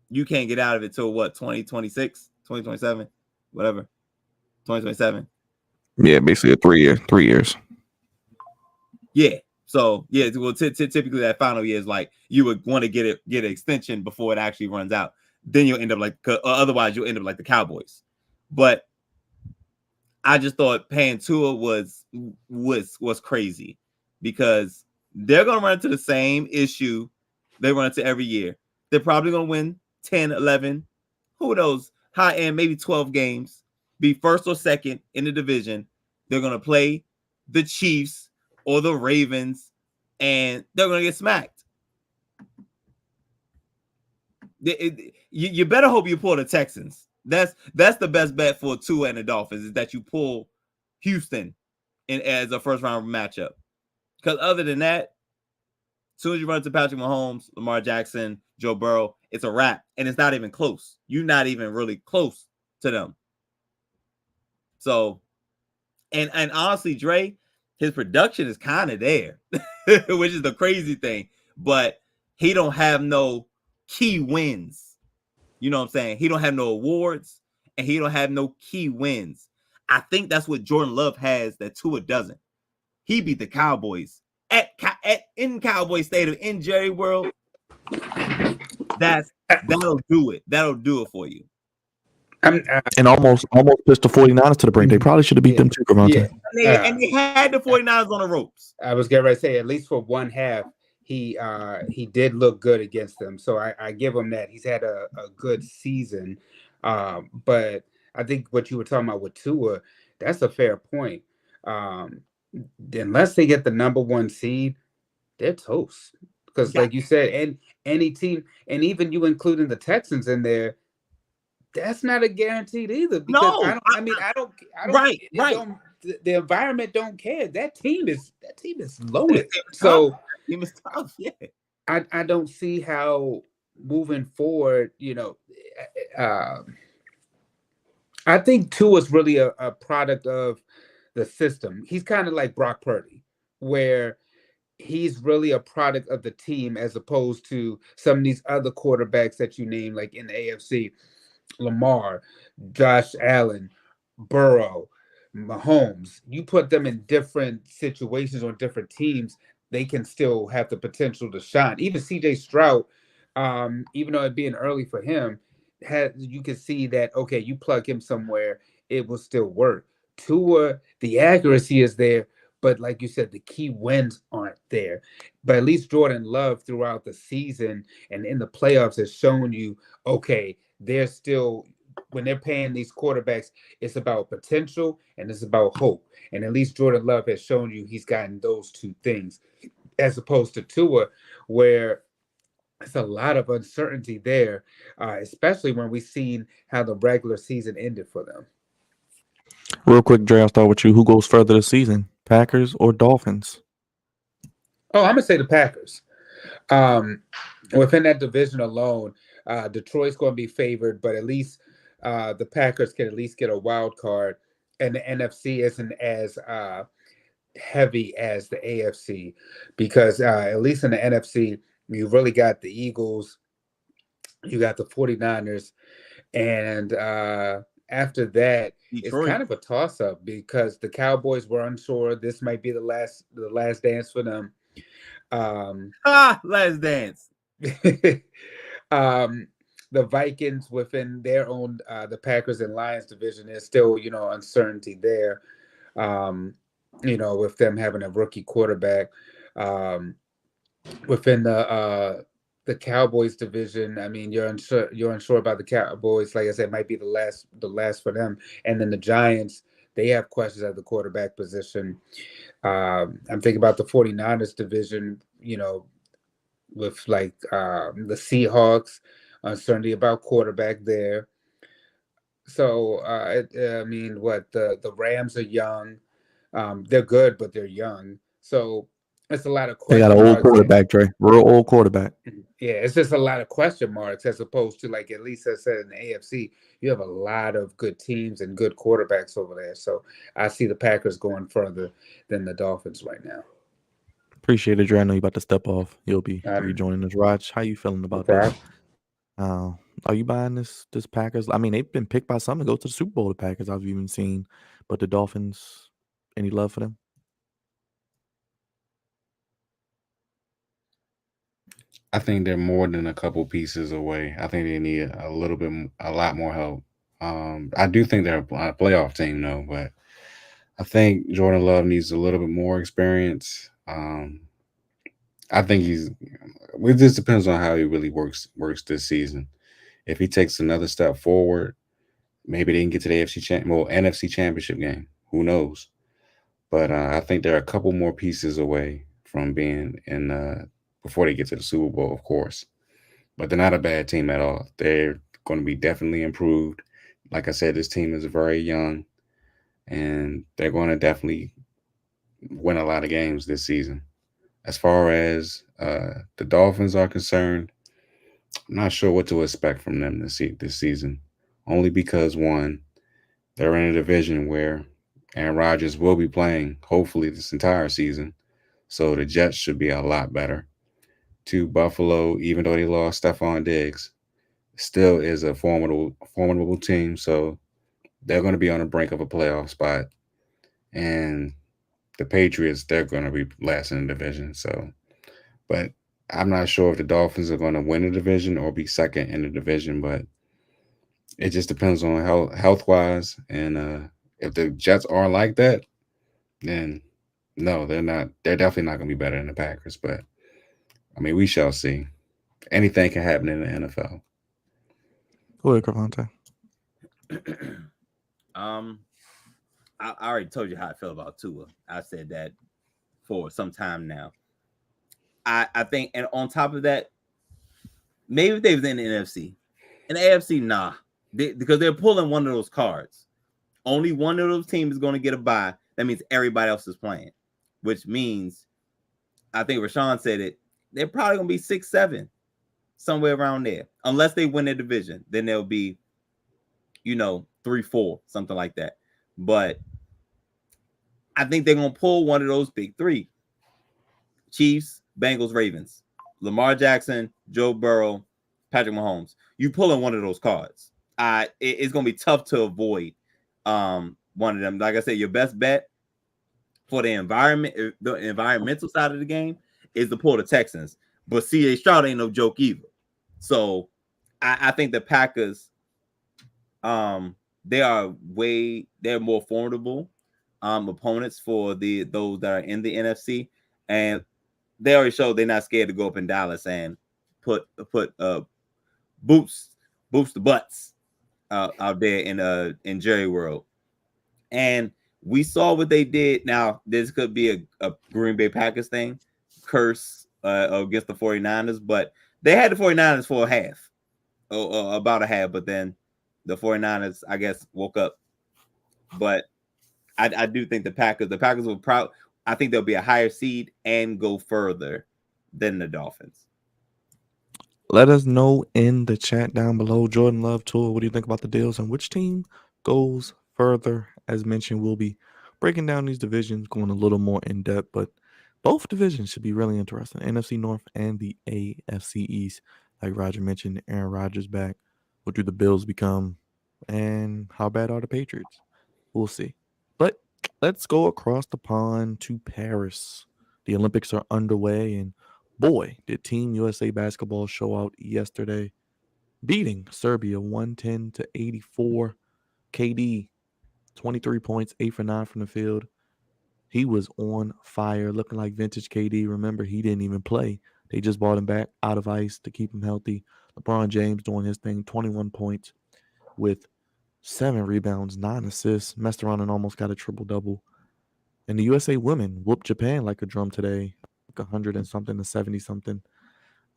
you can't get out of it till what, 2026, 2027, whatever, 2027. Yeah, basically 3 years. Yeah. So yeah, well, typically that final year is like you would want to get an extension before it actually runs out. Then you'll end up like, otherwise you'll end up like the Cowboys. But I just thought paying Tua was crazy, because they're gonna run into the same issue they run into every year. They're probably gonna win 10, 11, who knows, high end, maybe 12 games, be first or second in the division. They're gonna play the Chiefs or the Ravens, and they're gonna get smacked. You better hope you pull the Texans. That's the best bet for Tua and the Dolphins, is that you pull Houston as a first round matchup. Because other than that, as soon as you run into Patrick Mahomes, Lamar Jackson, Joe Burrow, it's a wrap, and it's not even close. You're not even really close to them. So, and honestly, Dre, his production is kind of there, which is the crazy thing. But he don't have no key wins. You know what I'm saying? He don't have no awards, and he don't have no key wins. I think that's what Jordan Love has that Tua doesn't. He beat the Cowboys in Cowboy Stadium, in Jerry World. That'll do it. That'll do it for you. And almost pushed the 49ers to the brink. They probably should have beat them too, Cavante. Yeah. And they had the 49ers on the ropes. I was getting ready to say, at least for one half, he did look good against them. So I give him that. He's had a good season. But I think what you were talking about with Tua, that's a fair point. Unless they get the number 1 seed, they're toast. Because like you said, and any team, and even you including the Texans in there, that's not a guaranteed either. Because I don't. Right. The environment don't care. That team is loaded. So team is tough. Yeah. I don't see how moving forward. I think Tua is really a product of the system. He's kind of like Brock Purdy, where he's really a product of the team as opposed to some of these other quarterbacks that you name, like in the AFC. Lamar, Josh Allen, Burrow, Mahomes, you put them in different situations on different teams, they can still have the potential to shine. Even CJ Stroud, even though it being early for him, you can see that okay, you plug him somewhere, it will still work. Tua, the accuracy is there, but like you said, the key wins aren't there. But at least Jordan Love throughout the season and in the playoffs has shown you, okay, they're still when they're paying these quarterbacks, it's about potential and it's about hope. And at least Jordan Love has shown you he's gotten those two things, as opposed to Tua, where it's a lot of uncertainty there, especially when we've seen how the regular season ended for them. Real quick, Dre, I'll start with you. Who goes further this season, Packers or Dolphins? Oh, I'm gonna say the Packers. Within that division alone, Detroit's going to be favored, but at least the Packers can at least get a wild card, and the NFC isn't as heavy as the AFC because at least in the NFC, you really got the Eagles, you got the 49ers, and after that, Detroit. it's kind of a toss-up because the Cowboys were unsure. This might be the last dance for them. Last dance. The Vikings within their own the Packers and Lions division is still uncertainty there. With them having a rookie quarterback. Within the Cowboys division, I mean, you're unsure about the Cowboys. Like I said, might be the last for them. And then the Giants, they have questions at the quarterback position. I'm thinking about the 49ers division, with like the Seahawks, uncertainty about quarterback there. So I mean, the Rams are young. They're good, but they're young. So it's a lot of They question got an old marks. quarterback, Dre. Real old quarterback. Yeah, it's just a lot of question marks as opposed to, like, at least I said in the AFC, you have a lot of good teams and good quarterbacks over there. So I see the Packers going further than the Dolphins right now. Appreciate it, Dre. I know you about to step off. You'll be rejoining us. Raj, how you feeling about this? Are you buying this Packers? I mean, they've been picked by some to go to the Super Bowl, the Packers I've even seen. But the Dolphins, any love for them? I think they're more than a couple pieces away. I think they need a lot more help. I do think they're a playoff team, though, but I think Jordan Love needs a little bit more experience. I think it just depends on how he really works this season. If he takes another step forward, maybe they can get to the NFC Championship game. Who knows? But I think they're a couple more pieces away from being in before they get to the Super Bowl, of course. But they're not a bad team at all. They're going to be definitely improved. Like I said, this team is very young, and they're going to definitely win a lot of games this season. As far as the Dolphins are concerned, I'm not sure what to expect from them this season. Only because, one, they're in a division where Aaron Rodgers will be playing, hopefully, this entire season. So the Jets should be a lot better. Two, Buffalo, even though they lost Stephon Diggs, still is a formidable team. So they're going to be on the brink of a playoff spot. And the Patriots, they're going to be last in the division. So, but I'm not sure if the Dolphins are going to win the division or be second in the division, but it just depends on health-wise. And if the Jets are like that, then no, they're not. They're definitely not going to be better than the Packers. But I mean, we shall see. Anything can happen in the NFL. Go ahead, Cravante. I already told you how I feel about Tua. I said that for some time now. I think, and on top of that, maybe if they was in the NFC. In the AFC, nah. Because they're pulling one of those cards. Only one of those teams is going to get a bye. That means everybody else is playing. Which means, I think Rashawn said it, they're probably going to be 6-7. Somewhere around there. Unless they win their division. Then they'll be, 3-4. Something like that. But I think they're going to pull one of those big three. Chiefs, Bengals, Ravens. Lamar Jackson, Joe Burrow, Patrick Mahomes. You pulling one of those cards. it's gonna be tough to avoid one of them. Like I said, your best bet for the environmental side of the game is to pull the Texans. But C.J. Stroud ain't no joke either. So I think the Packers, they're more formidable opponents for those that are in the NFC, and they already showed they're not scared to go up in Dallas and put boots the butts out there in Jerry World. And we saw what they did. Now, this could be a Green Bay Packers thing, curse against the 49ers, but they had the 49ers for a half, about a half, but then the 49ers, I guess, woke up. But I do think the Packers will I think they'll be a higher seed and go further than the Dolphins. Let us know in the chat down below. Jordan Love Tour, what do you think about the deals and which team goes further? As mentioned, we'll be breaking down these divisions, going a little more in depth, but both divisions should be really interesting. NFC North and the AFC East. Like Roger mentioned, Aaron Rodgers back. What do the Bills become? And how bad are the Patriots? We'll see. But let's go across the pond to Paris. The Olympics are underway, and boy, did Team USA basketball show out yesterday, beating Serbia 110-84. KD, 23 points, 8 for 9 from the field. He was on fire, looking like vintage KD. Remember, he didn't even play. They just brought him back out of ice to keep him healthy. LeBron James doing his thing, 21 points with 7 rebounds, 9 assists, messed around and almost got a triple-double. And the USA women whooped Japan like a drum today, like 100 and something to 70 something.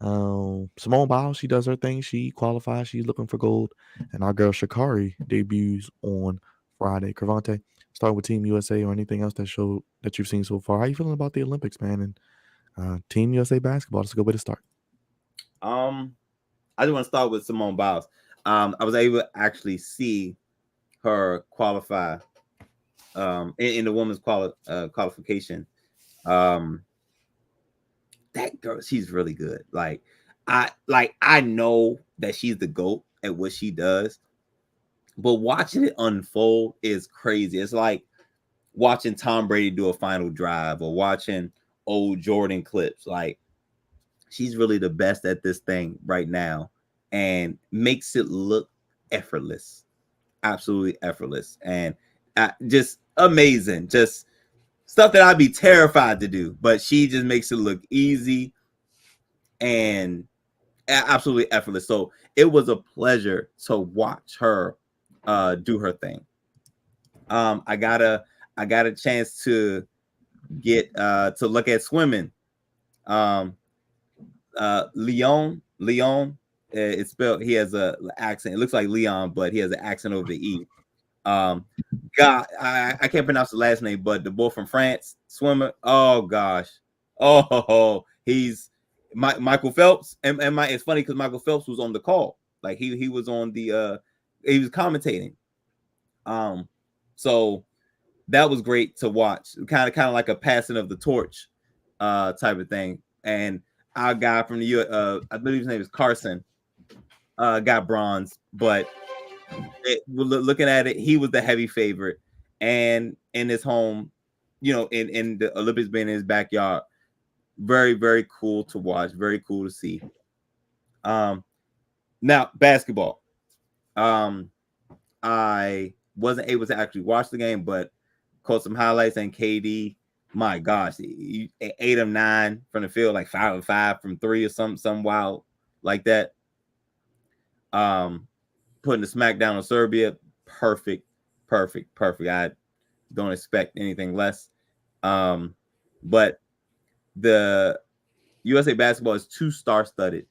Simone Biles, she does her thing. She qualifies. She's looking for gold. And our girl Sha'Carri debuts on Friday. Cravante, start with Team USA or anything else that you've seen so far. How you feeling about the Olympics, man? And Team USA basketball, that's a good way to start. I just want to start with Simone Biles. I was able to actually see her qualify in the women's qualification. That girl, she's really good. I know that she's the GOAT at what she does, but watching it unfold is crazy. It's like watching Tom Brady do a final drive or watching old Jordan clips. Like, she's really the best at this thing right now and makes it look effortless, absolutely effortless, and just amazing. Just stuff that I'd be terrified to do, but she just makes it look easy and absolutely effortless. So it was a pleasure to watch her do her thing. I got a chance to get to look at swimming. Leon, it's spelled. He has a accent. It looks like Leon, but he has an accent over the E. God, I can't pronounce the last name, but the boy from France, swimmer. Oh gosh, he's Michael Phelps, and it's funny because Michael Phelps was on the call, like he was on the he was commentating. So that was great to watch, kind of like a passing of the torch type of thing. And our guy from the I believe his name is Carson, got bronze, but looking at it, he was the heavy favorite, and in his home, in the Olympics being in his backyard, very, very cool to watch, very cool to see. Now basketball, I wasn't able to actually watch the game, but caught some highlights. And KD, my gosh, 8 of 9 from the field, like 5 of 5 from 3 or some wild like that. Putting the smack down on Serbia, perfect. I don't expect anything less. But the USA basketball is too star-studded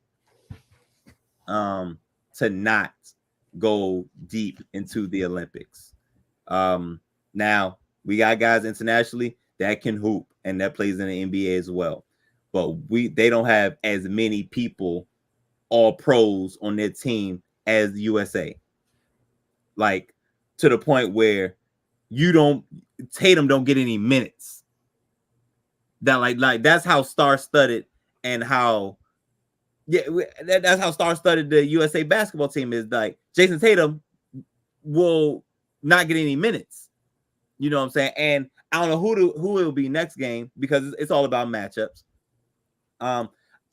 to not go deep into the Olympics. Now we got guys internationally that can hoop and that plays in the NBA as well, but they don't have as many people, all pros on their team as the USA. Like, to the point where Tatum don't get any minutes. That like that's how star-studded and how That's how star-studded the USA basketball team is. Like Jason Tatum will not get any minutes. You know what I'm saying? And I don't know who it will be next game because it's all about matchups. I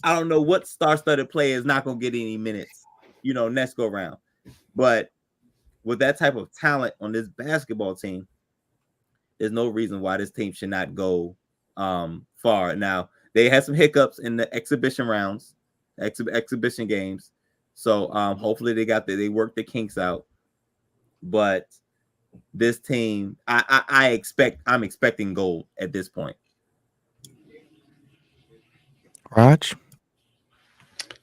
don't know what star-studded player is not going to get any minutes, next go round. But with that type of talent on this basketball team, there's no reason why this team should not go far. Now, they had some hiccups in the exhibition rounds, exhibition games. So hopefully they work the kinks out. But this team, I'm expecting gold at this point. Raj?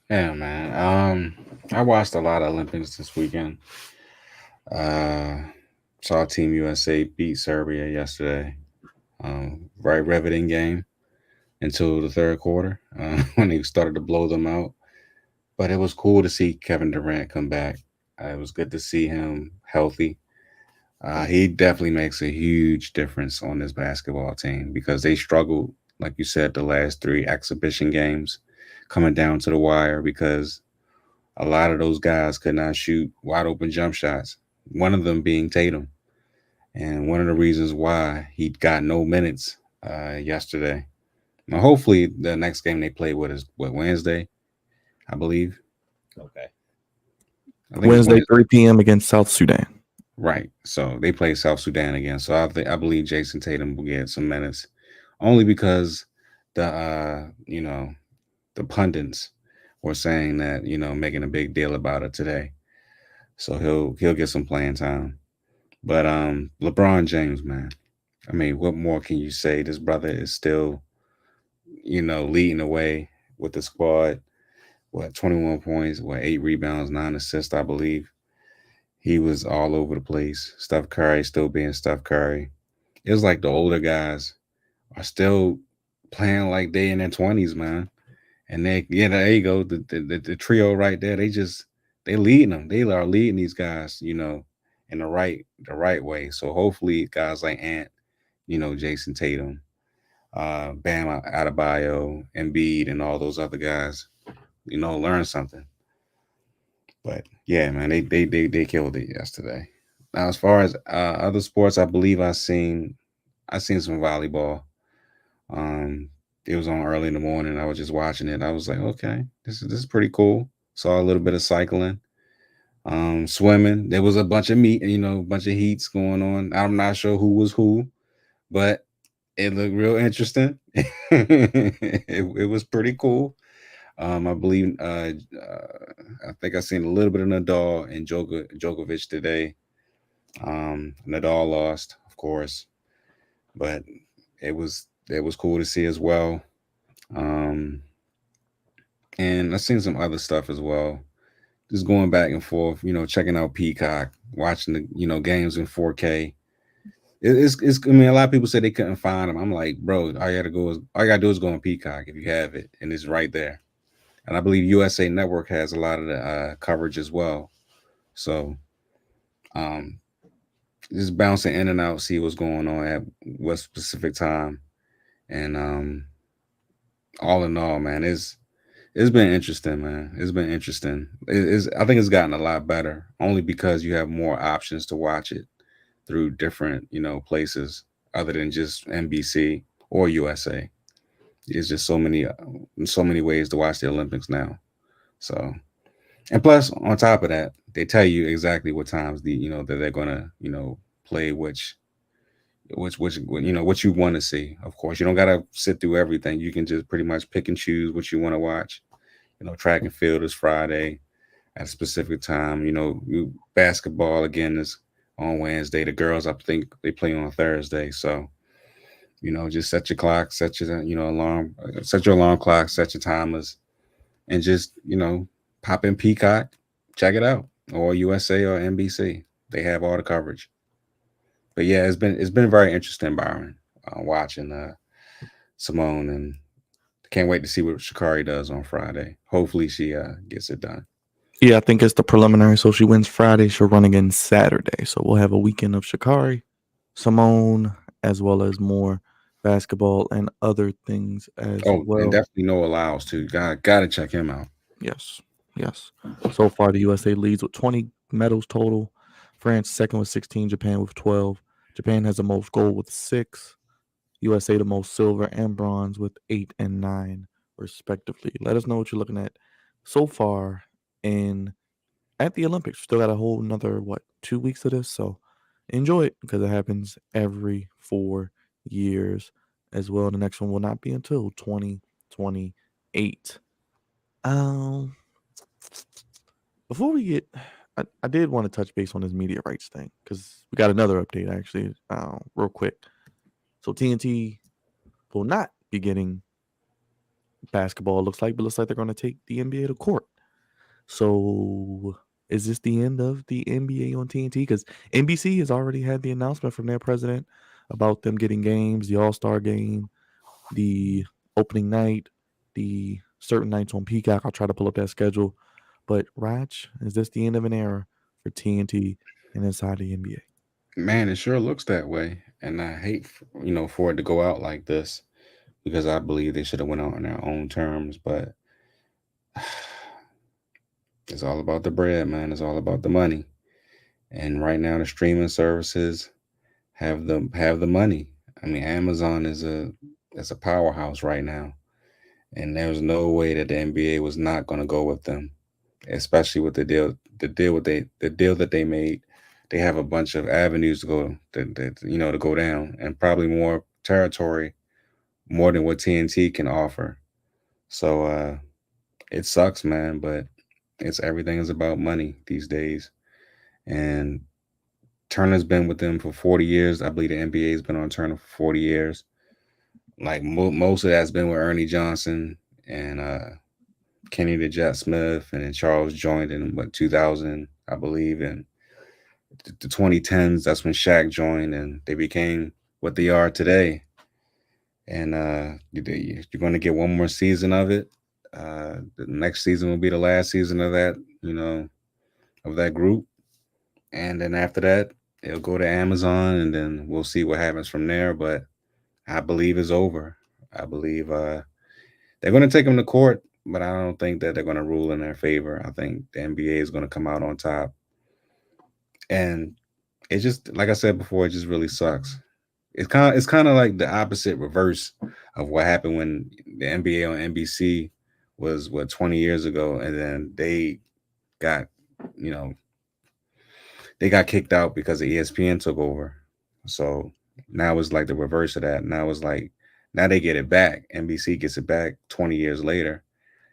Yeah, man. I watched a lot of Olympics this weekend. Saw Team USA beat Serbia yesterday. Right riveting game until the third quarter when they started to blow them out. But it was cool to see Kevin Durant come back. It was good to see him healthy. He definitely makes a huge difference on this basketball team because they struggled, like you said, the last 3 exhibition games coming down to the wire because a lot of those guys could not shoot wide open jump shots, one of them being Tatum. And one of the reasons why he got no minutes yesterday. Now, hopefully, the next game they play is Wednesday, I believe. Okay. Wednesday, 3 p.m. against South Sudan. Right. So they play South Sudan again. So I believe Jason Tatum will get some minutes, only because the pundits were saying that making a big deal about it today. So he'll get some playing time. But LeBron James, man, I mean, what more can you say? This brother is still, leading the way with the squad. 21 points, 8 rebounds, 9 assists, I believe. He was all over the place. Steph Curry still being Steph Curry. It was like the older guys are still playing like they in their 20s, man. And there you go. The trio right there, they leading them. They are leading these guys, in the right way. So hopefully guys like Ant, Jason Tatum, Bam Adebayo, Embiid, and all those other guys, learn something. But yeah, man, they killed it yesterday. Now, as far as other sports, I believe I seen some volleyball. It was on early in the morning. I was just watching it. I was like, okay, this is pretty cool. Saw a little bit of cycling, swimming. There was a bunch of bunch of heats going on. I'm not sure who was who, but it looked real interesting. it was pretty cool. I believe I think I seen a little bit of Nadal and Djokovic today. Nadal lost, of course, but it was cool to see as well. And I seen some other stuff as well. Just going back and forth, checking out Peacock, watching the games in 4K. It's I mean, a lot of people say they couldn't find them. I'm like, bro, all you gotta do is go on Peacock if you have it, and it's right there. And I believe USA Network has a lot of the coverage as well. So just bouncing in and out, see what's going on at what specific time. And all in all, man, it's been interesting, man. It's been interesting. I think it's gotten a lot better only because you have more options to watch it through different, places other than just NBC or USA. It's just so many ways to watch the Olympics now. So, and plus on top of that, they tell you exactly what times that they're gonna, play which what you want to see. Of course, you don't gotta sit through everything. You can just pretty much pick and choose what you want to watch. Track and field is Friday at a specific time. Basketball again is on Wednesday. The girls, I think they play on Thursday. So, just set your clock, set your alarm, set your alarm clock, set your timers, and just pop in Peacock, check it out, or USA or NBC. They have all the coverage. But yeah, it's been very interesting, Byron, watching Simone, and can't wait to see what Sha'Carri does on Friday. Hopefully she gets it done. Yeah, I think it's the preliminary. So she wins Friday. She'll run again Saturday. So we'll have a weekend of Sha'Carri, Simone, as well as more basketball and other things as well. And definitely Noah Lyles too. Gotta check him out. Yes. So far, the USA leads with 20 medals total. France second with 16. Japan with 12. Japan has the most gold with 6. USA the most silver and bronze with 8 and 9, respectively. Let us know what you're looking at so far at the Olympics. Still got a whole another 2 weeks of this, so enjoy it because it happens every 4 years as well. The next one will not be until 2028. Before we get, I did want to touch base on this media rights thing because we got another update actually, real quick. So TNT will not be getting basketball. It looks like they're going to take the NBA to court. So is this the end of the NBA on TNT? Because NBC has already had the announcement from their president about them getting games, the All-Star game, the opening night, the certain nights on Peacock. I'll try to pull up that schedule. But Raj, is this the end of an era for TNT and inside the NBA? Man, it sure looks that way, and I hate for it to go out like this because I believe they should have went out on their own terms. But it's all about the bread, man. It's all about the money, and right now the streaming services have the money. I mean, Amazon is a powerhouse right now, and there's no way that the NBA was not going to go with them, especially with the deal that they made. They have a bunch of avenues to go to go down, and probably more territory, more than what TNT can offer. So it sucks, man, but everything is about money these days. And Turner's been with them for 40 years. I believe the NBA has been on Turner for 40 years. Like most of that's been with Ernie Johnson and Kenny the Jet Smith, and then Charles joined in 2000, I believe, and the 2010s. That's when Shaq joined, and they became what they are today. And you're going to get one more season of it. The next season will be the last season of that, of that group. And then after that, it'll go to Amazon, and then we'll see what happens from there. But I believe it's over. I believe they're going to take them to court, but I don't think that they're going to rule in their favor. I think the NBA is going to come out on top. And it just, like I said before, it just really sucks. It's kind of like the opposite reverse of what happened when the NBA on NBC was 20 years ago, and then they got kicked out because the ESPN took over. So now it's like the reverse of that. Now they get it back. NBC gets it back 20 years later,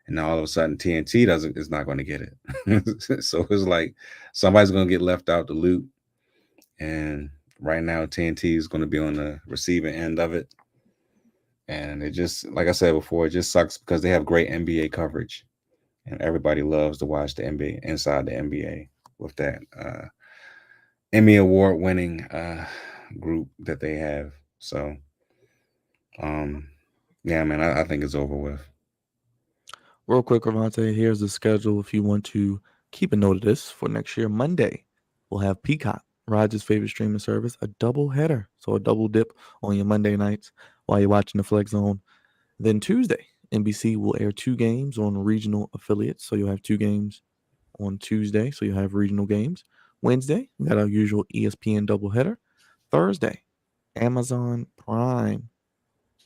and now all of a sudden TNT is not going to get it. So it's like somebody's going to get left out the loop. And right now TNT is going to be on the receiving end of it. And it just, like I said before, it just sucks because they have great NBA coverage, and everybody loves to watch the NBA inside the NBA with that Emmy Award winning group that they have. So, yeah, man, I think it's over with. Real quick, Ravante, here's the schedule if you want to keep a note of this for next year. Monday, we'll have Peacock, Rogers' favorite streaming service, a double header. So a double dip on your Monday nights while you're watching the Flex Zone. Then Tuesday, NBC will air 2 games on regional affiliates. So you'll have 2 games on Tuesday. So you'll have regional games. Wednesday, we got our usual ESPN doubleheader. Thursday, Amazon Prime.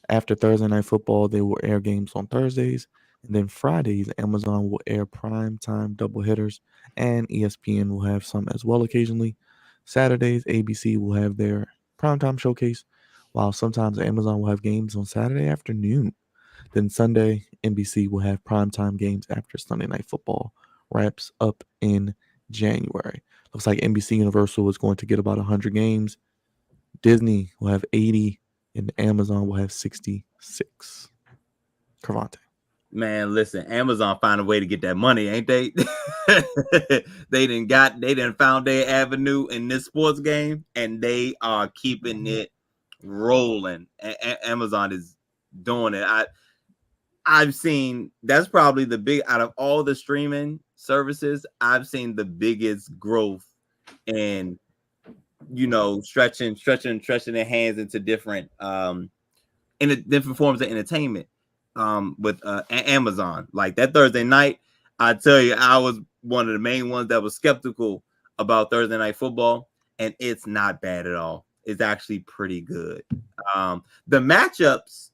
After Thursday Night Football, they will air games on Thursdays. And then Fridays, Amazon will air prime time doubleheaders, and ESPN will have some as well occasionally. Saturdays, ABC will have their primetime showcase, while sometimes Amazon will have games on Saturday afternoon. Then Sunday, NBC will have primetime games after Sunday Night Football wraps up in January. Looks like NBC Universal is going to get about 100 games. Disney will have 80, and Amazon will have 66. Cravante. Man, listen, Amazon found a way to get that money, ain't they? They done found their avenue in this sports game, and they are keeping it rolling. Amazon is doing it. I've seen, that's probably the big, out of all the streaming services, I've seen the biggest growth in, stretching their hands into different different forms of entertainment with Amazon. Like that Thursday night, I tell you, I was one of the main ones that was skeptical about Thursday Night Football, and it's not bad at all. It's actually pretty good. The matchups,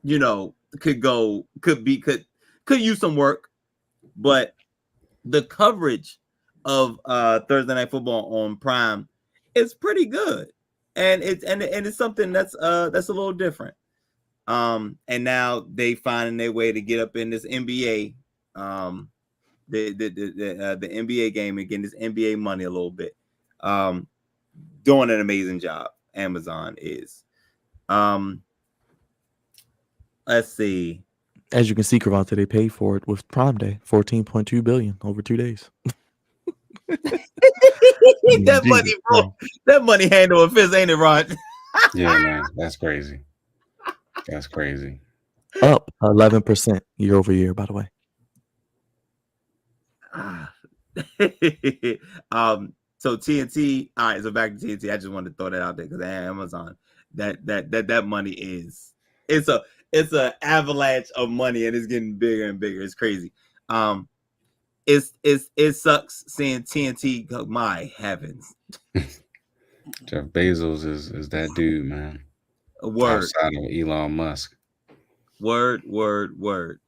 you know, could use some work, but the coverage of Thursday Night Football on Prime is pretty good, and it's something that's a little different. And now they finding their way to get up in this NBA, the NBA game and getting this NBA money a little bit. Doing an amazing job. Amazon is. Let's see. As you can see, Cravante, they paid for it with Prime Day, $14.2 billion over 2 days. That money, bro. That money handle a fist, ain't it, Rod? Yeah, man, that's crazy. That's crazy. Up 11% year over year, by the way. So TNT. All right, so back to TNT. I just wanted to throw that out there because Amazon, that money is it's a avalanche of money and it's getting bigger and bigger. It's crazy. It sucks seeing TNT go. My heavens. Jeff Bezos is that dude, man. A word. Outside of Elon Musk. Word.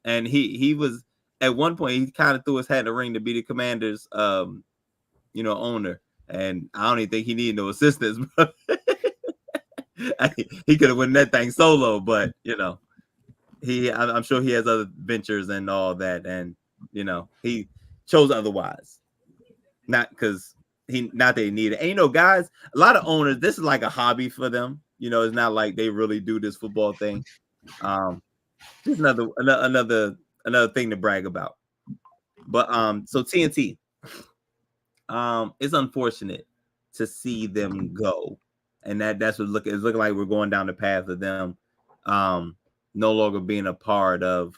And he was at one point he kind of threw his hat in the ring to be the Commanders owner. And I don't even think he needed no assistance, bro. He could have won that thing solo, but I'm sure he has other ventures and all that, and he chose otherwise. Not because not that he needed it. And guys, a lot of owners, this is like a hobby for them. It's not like they really do this football thing. Just another thing to brag about. But so TNT, it's unfortunate to see them go, and that's what it's looking like. We're going down the path of them no longer being a part of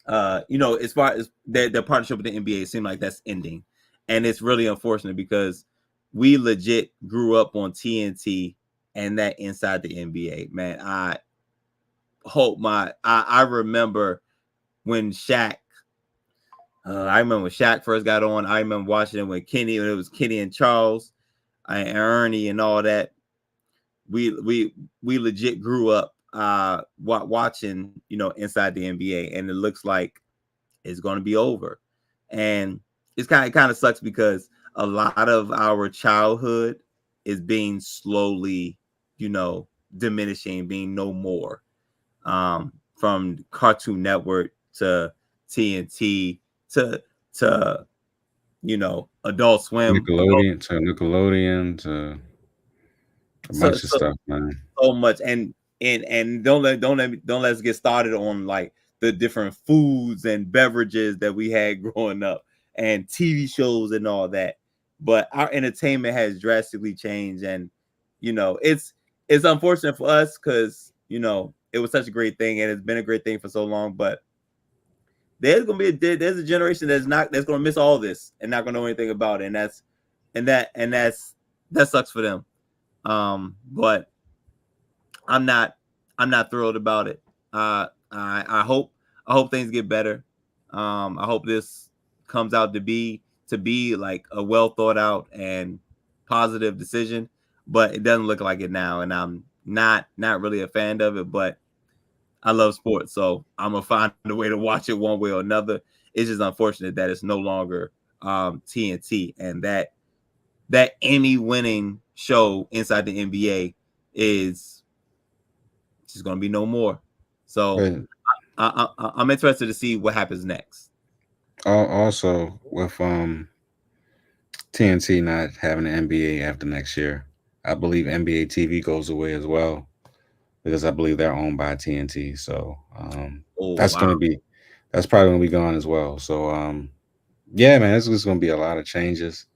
as far as their partnership with the NBA. It seemed like that's ending, and it's really unfortunate because we legit grew up on TNT and that inside the NBA. Man, I remember when Shaq. I remember when Shaq first got on. I remember watching it when it was Kenny and Charles and Ernie and all that. We legit grew up watching, inside the NBA, and it looks like it's going to be over. And it kind of sucks because a lot of our childhood is being slowly, diminishing, being no more. From Cartoon Network to TNT to Adult Swim, Nickelodeon to a bunch of stuff, man. So much, and don't let us get started on like the different foods and beverages that we had growing up and TV shows and all that. But our entertainment has drastically changed, and it's unfortunate for us because it was such a great thing and it's been a great thing for so long, but there's a generation that's going to miss all this and not going to know anything about it, and that sucks for them. But I'm not thrilled about it. I hope things get better. I hope this comes out to be like a well thought out and positive decision, but it doesn't look like it now, and I'm not really a fan of it, but I love sports, so I'm gonna find a way to watch it one way or another. It's just unfortunate that it's no longer TNT, and that Emmy-winning show inside the NBA is just gonna be no more. So I'm interested to see what happens next. Also, with TNT not having an NBA after next year, I believe NBA TV goes away as well, because I believe they're owned by TNT. So that's probably gonna be gone as well. So yeah, man, it's just gonna be a lot of changes.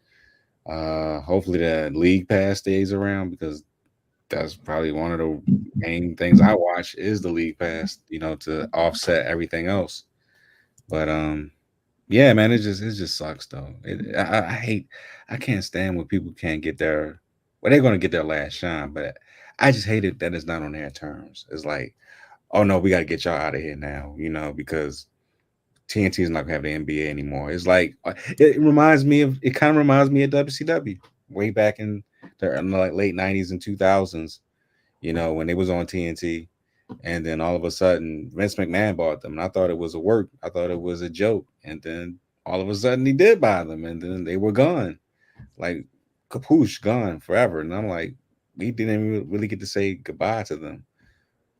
Hopefully the League Pass stays around, because that's probably one of the main things I watch is the League Pass, to offset everything else. But yeah, man, it just sucks though. I can't stand when people can't get they're going to get their last shine, but I just hate it that it's not on their terms. It's like, oh no, we got to get y'all out of here now, because TNT is not gonna have the NBA anymore. It's like it reminds me of it. Kind of reminds me of WCW way back in the like late '90s and 2000s. You know, when they was on TNT, and then all of a sudden Vince McMahon bought them, and I thought it was a work. I thought it was a joke, and then all of a sudden he did buy them, and then they were gone, like kapoosh, gone forever. And I'm like, we didn't really get to say goodbye to them.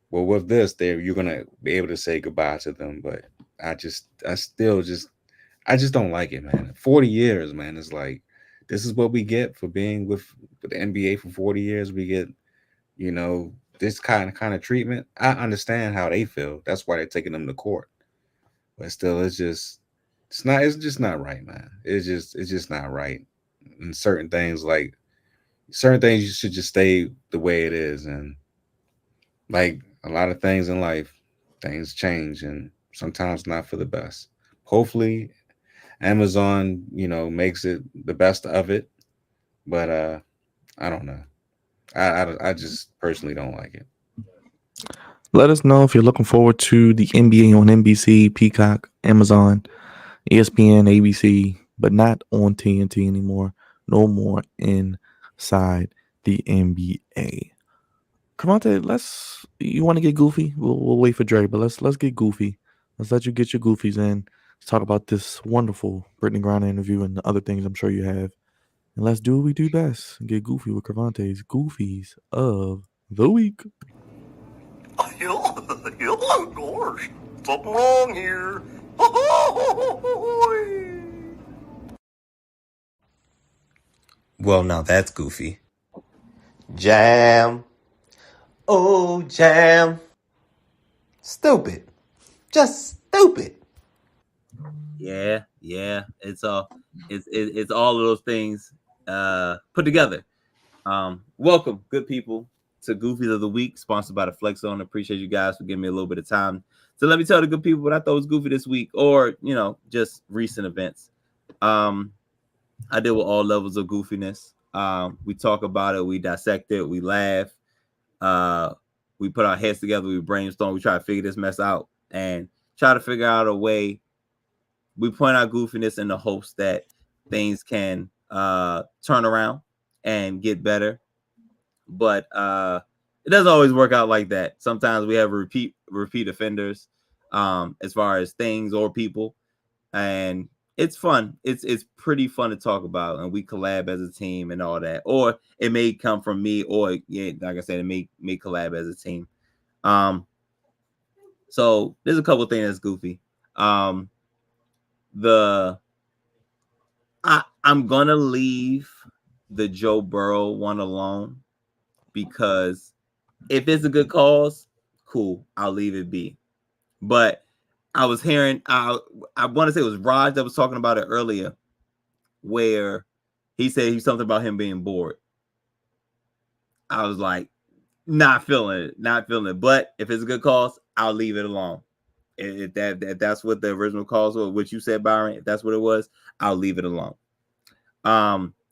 Well, with this, you're gonna be able to say goodbye to them, but I just don't like it, man. 40 years, man. It's like this is what we get for being with the NBA for 40 years. We get, you know, this kind of treatment. I understand how they feel. That's why they're taking them to court. But still, it's just not right, man. It's just not right. And certain things you should just stay the way it is. And like a lot of things in life, things change and sometimes not for the best. Hopefully Amazon, you know, makes it the best of it. But I don't know. I just personally don't like it. Let us know if you're looking forward to the NBA on NBC, Peacock, Amazon, ESPN, ABC, but not on TNT anymore. No more inside the NBA. Cavante, you want to get goofy? We'll wait for Dre, but let's get goofy. Let's let you get your goofies in. Let's talk about this wonderful Brittany Griner interview and the other things I'm sure you have. And let's do what we do best and get goofy with Cavante's Goofies of the Week. Oh, gosh, something wrong here. Well, now that's goofy. Jam. Oh, Jam. Stupid. Just stupid. Yeah. It's all of those things put together. Welcome, good people, to Goofies of the Week, sponsored by the Flex Zone. Appreciate you guys for giving me a little bit of time to let me tell the good people what I thought was goofy this week, or just recent events. I deal with all levels of goofiness. We talk about it, we dissect it, we laugh, we put our heads together, we brainstorm, we try to figure this mess out and try to figure out a way. We point out goofiness in the hopes that things can turn around and get better. But it doesn't always work out like that. Sometimes we have repeat offenders as far as things or people. And it's fun. It's pretty fun to talk about. And we collab as a team and all that. Or it may come from me, or like I said, it may collab as a team. So there's a couple of things that's goofy. I'm gonna leave the Joe Burrow one alone, because if it's a good cause, cool, I'll leave it be. But I was hearing, I want to say it was Raj that was talking about it earlier, where he said he's something about him being bored. I was like, not feeling it. But if it's a good cause, I'll leave it alone. If that's what the original cause was, what you said, Byron, if that's what it was, I'll leave it alone.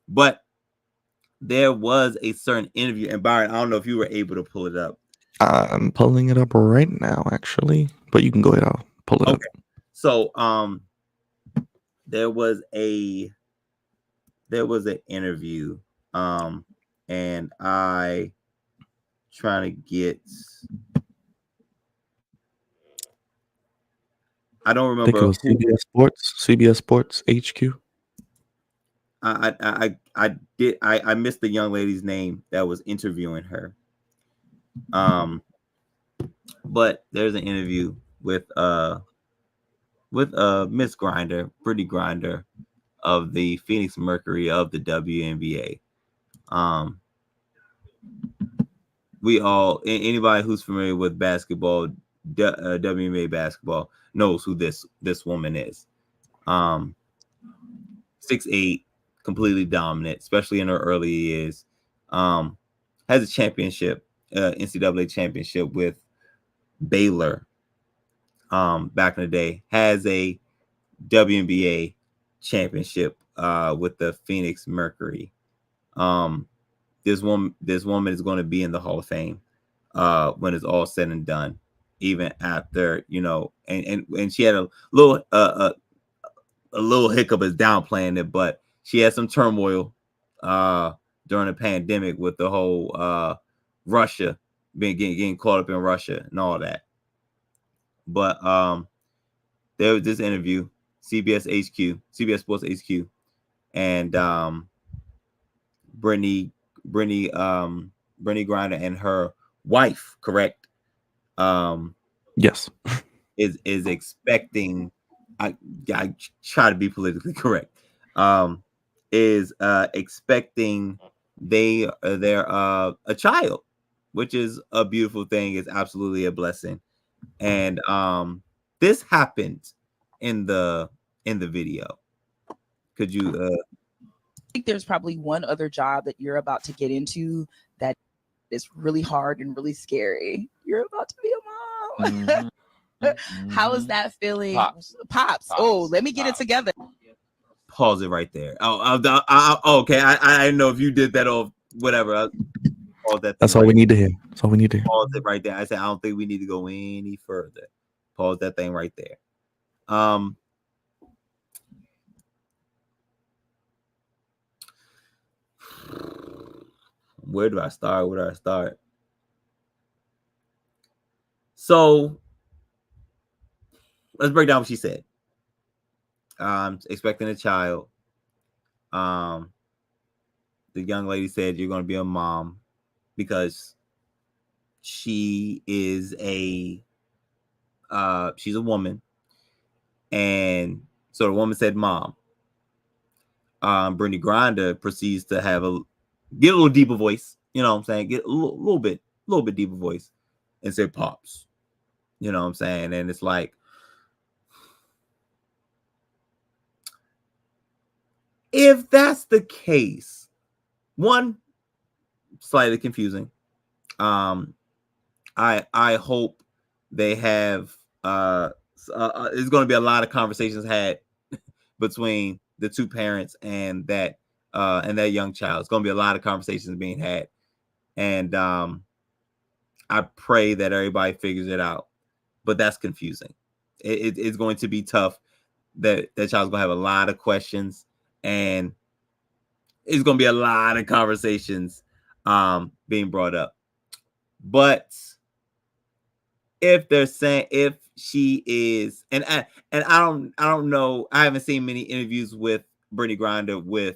But there was a certain interview, and Byron, I don't know if you were able to pull it up. I'm pulling it up right now, actually, but you can go ahead. I'll pull it up. So, there was an interview, and I trying to get. I don't remember. I think it was CBS Sports HQ. I missed the young lady's name that was interviewing her. But there's an interview with Miss Grinder, Brittany Griner of the Phoenix Mercury of the WNBA. Anybody who's familiar with basketball, WNBA basketball, knows who this woman is. 6'8", completely dominant, especially in her early years. Has a championship, NCAA championship with Baylor back in the day. Has a WNBA championship with the Phoenix Mercury. This woman is going to be in the Hall of Fame when it's all said and done. even after, you know, and she had a little hiccup as downplaying it, but she had some turmoil during the pandemic with the whole Russia getting caught up in Russia and all that. But there was this interview, CBS Sports HQ, and Brittany Griner and her wife, correct? Yes. Is expecting. I try to be politically correct. Is expecting they're a child, which is a beautiful thing. It's absolutely a blessing. And this happened in the video. Could you I think there's probably one other job that you're about to get into that is really hard and really scary. You're about to be a mom. Mm-hmm. How is that feeling? Pops. Oh, let me get it together. pause it right there? Okay. I know if you did that or whatever. That's all we need to hear. That's all we need to hear. Pause it right there. I said I don't think we need to go any further. Pause that thing right there. Where do I start? So let's break down what she said. Expecting a child. The young lady said you're going to be a mom because she is she's a woman, and so the woman said mom. Brittany Griner proceeds to get a little deeper voice, you know what I'm saying? Get a little bit deeper voice and say pops. You know what I'm saying? And it's like, if that's the case, one, slightly confusing. I hope they have there's going to be a lot of conversations had between the two parents and that young child. It's going to be a lot of conversations being had, and I pray that everybody figures it out. But that's confusing. It's going to be tough. That child's going to have a lot of questions, and it's going to be a lot of conversations being brought up. But if they're saying if she is, and I don't know, I haven't seen many interviews with Brittany Griner with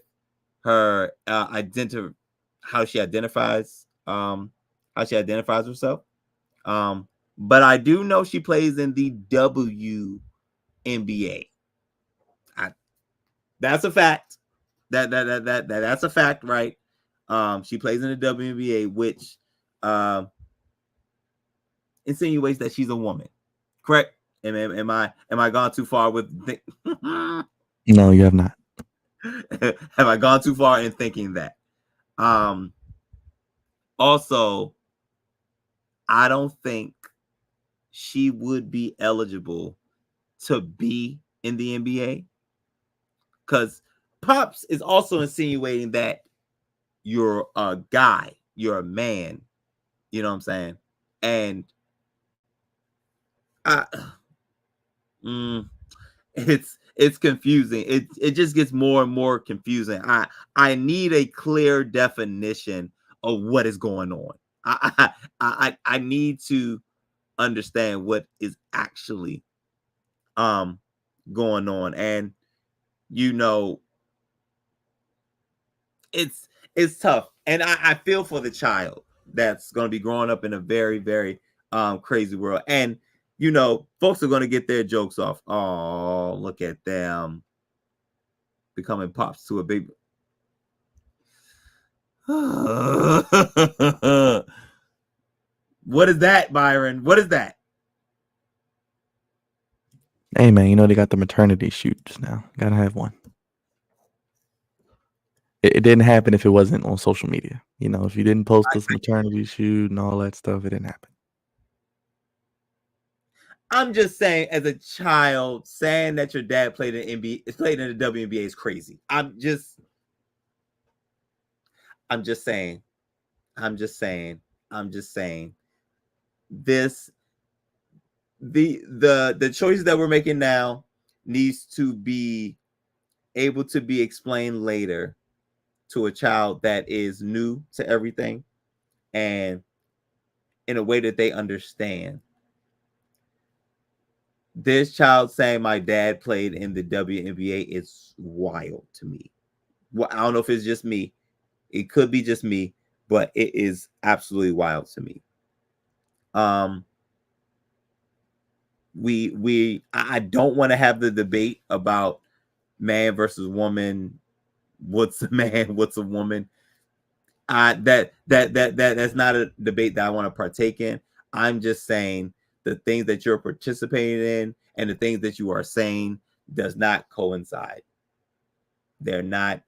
her how she identifies herself. But I do know she plays in the WNBA. That's a fact. That's a fact, right? She plays in the WNBA, which insinuates that she's a woman. Correct? Am I gone too far with? No, you have not. Have I gone too far in thinking that? Also, I don't think she would be eligible to be in the NBA because Pops is also insinuating that you're a guy, you're a man. You know what I'm saying? And it's confusing. It just gets more and more confusing. I need a clear definition of what is going on. I need to understand what is actually going on, and you know, it's tough, and I feel for the child that's going to be growing up in a very, very crazy world. And you know, folks are going to get their jokes off. Oh, look at them becoming pops to a baby. What is that, Byron? What is that? Hey, man, you know they got the maternity shoots now. Gotta have one. It didn't happen if it wasn't on social media. You know, if you didn't post this maternity shoot and all that stuff, it didn't happen. I'm just saying, as a child, saying that your dad played in the WNBA is crazy. I'm just saying. This the choices that we're making now needs to be able to be explained later to a child that is new to everything and in a way that they understand. This child saying my dad played in the WNBA is wild to me. Well, I don't know if it's just me. It could be just me, but it is absolutely wild to me. I don't want to have the debate about man versus woman. What's a man? What's a woman? That's not a debate that I want to partake in. I'm just saying the things that you're participating in and the things that you are saying does not coincide. They're not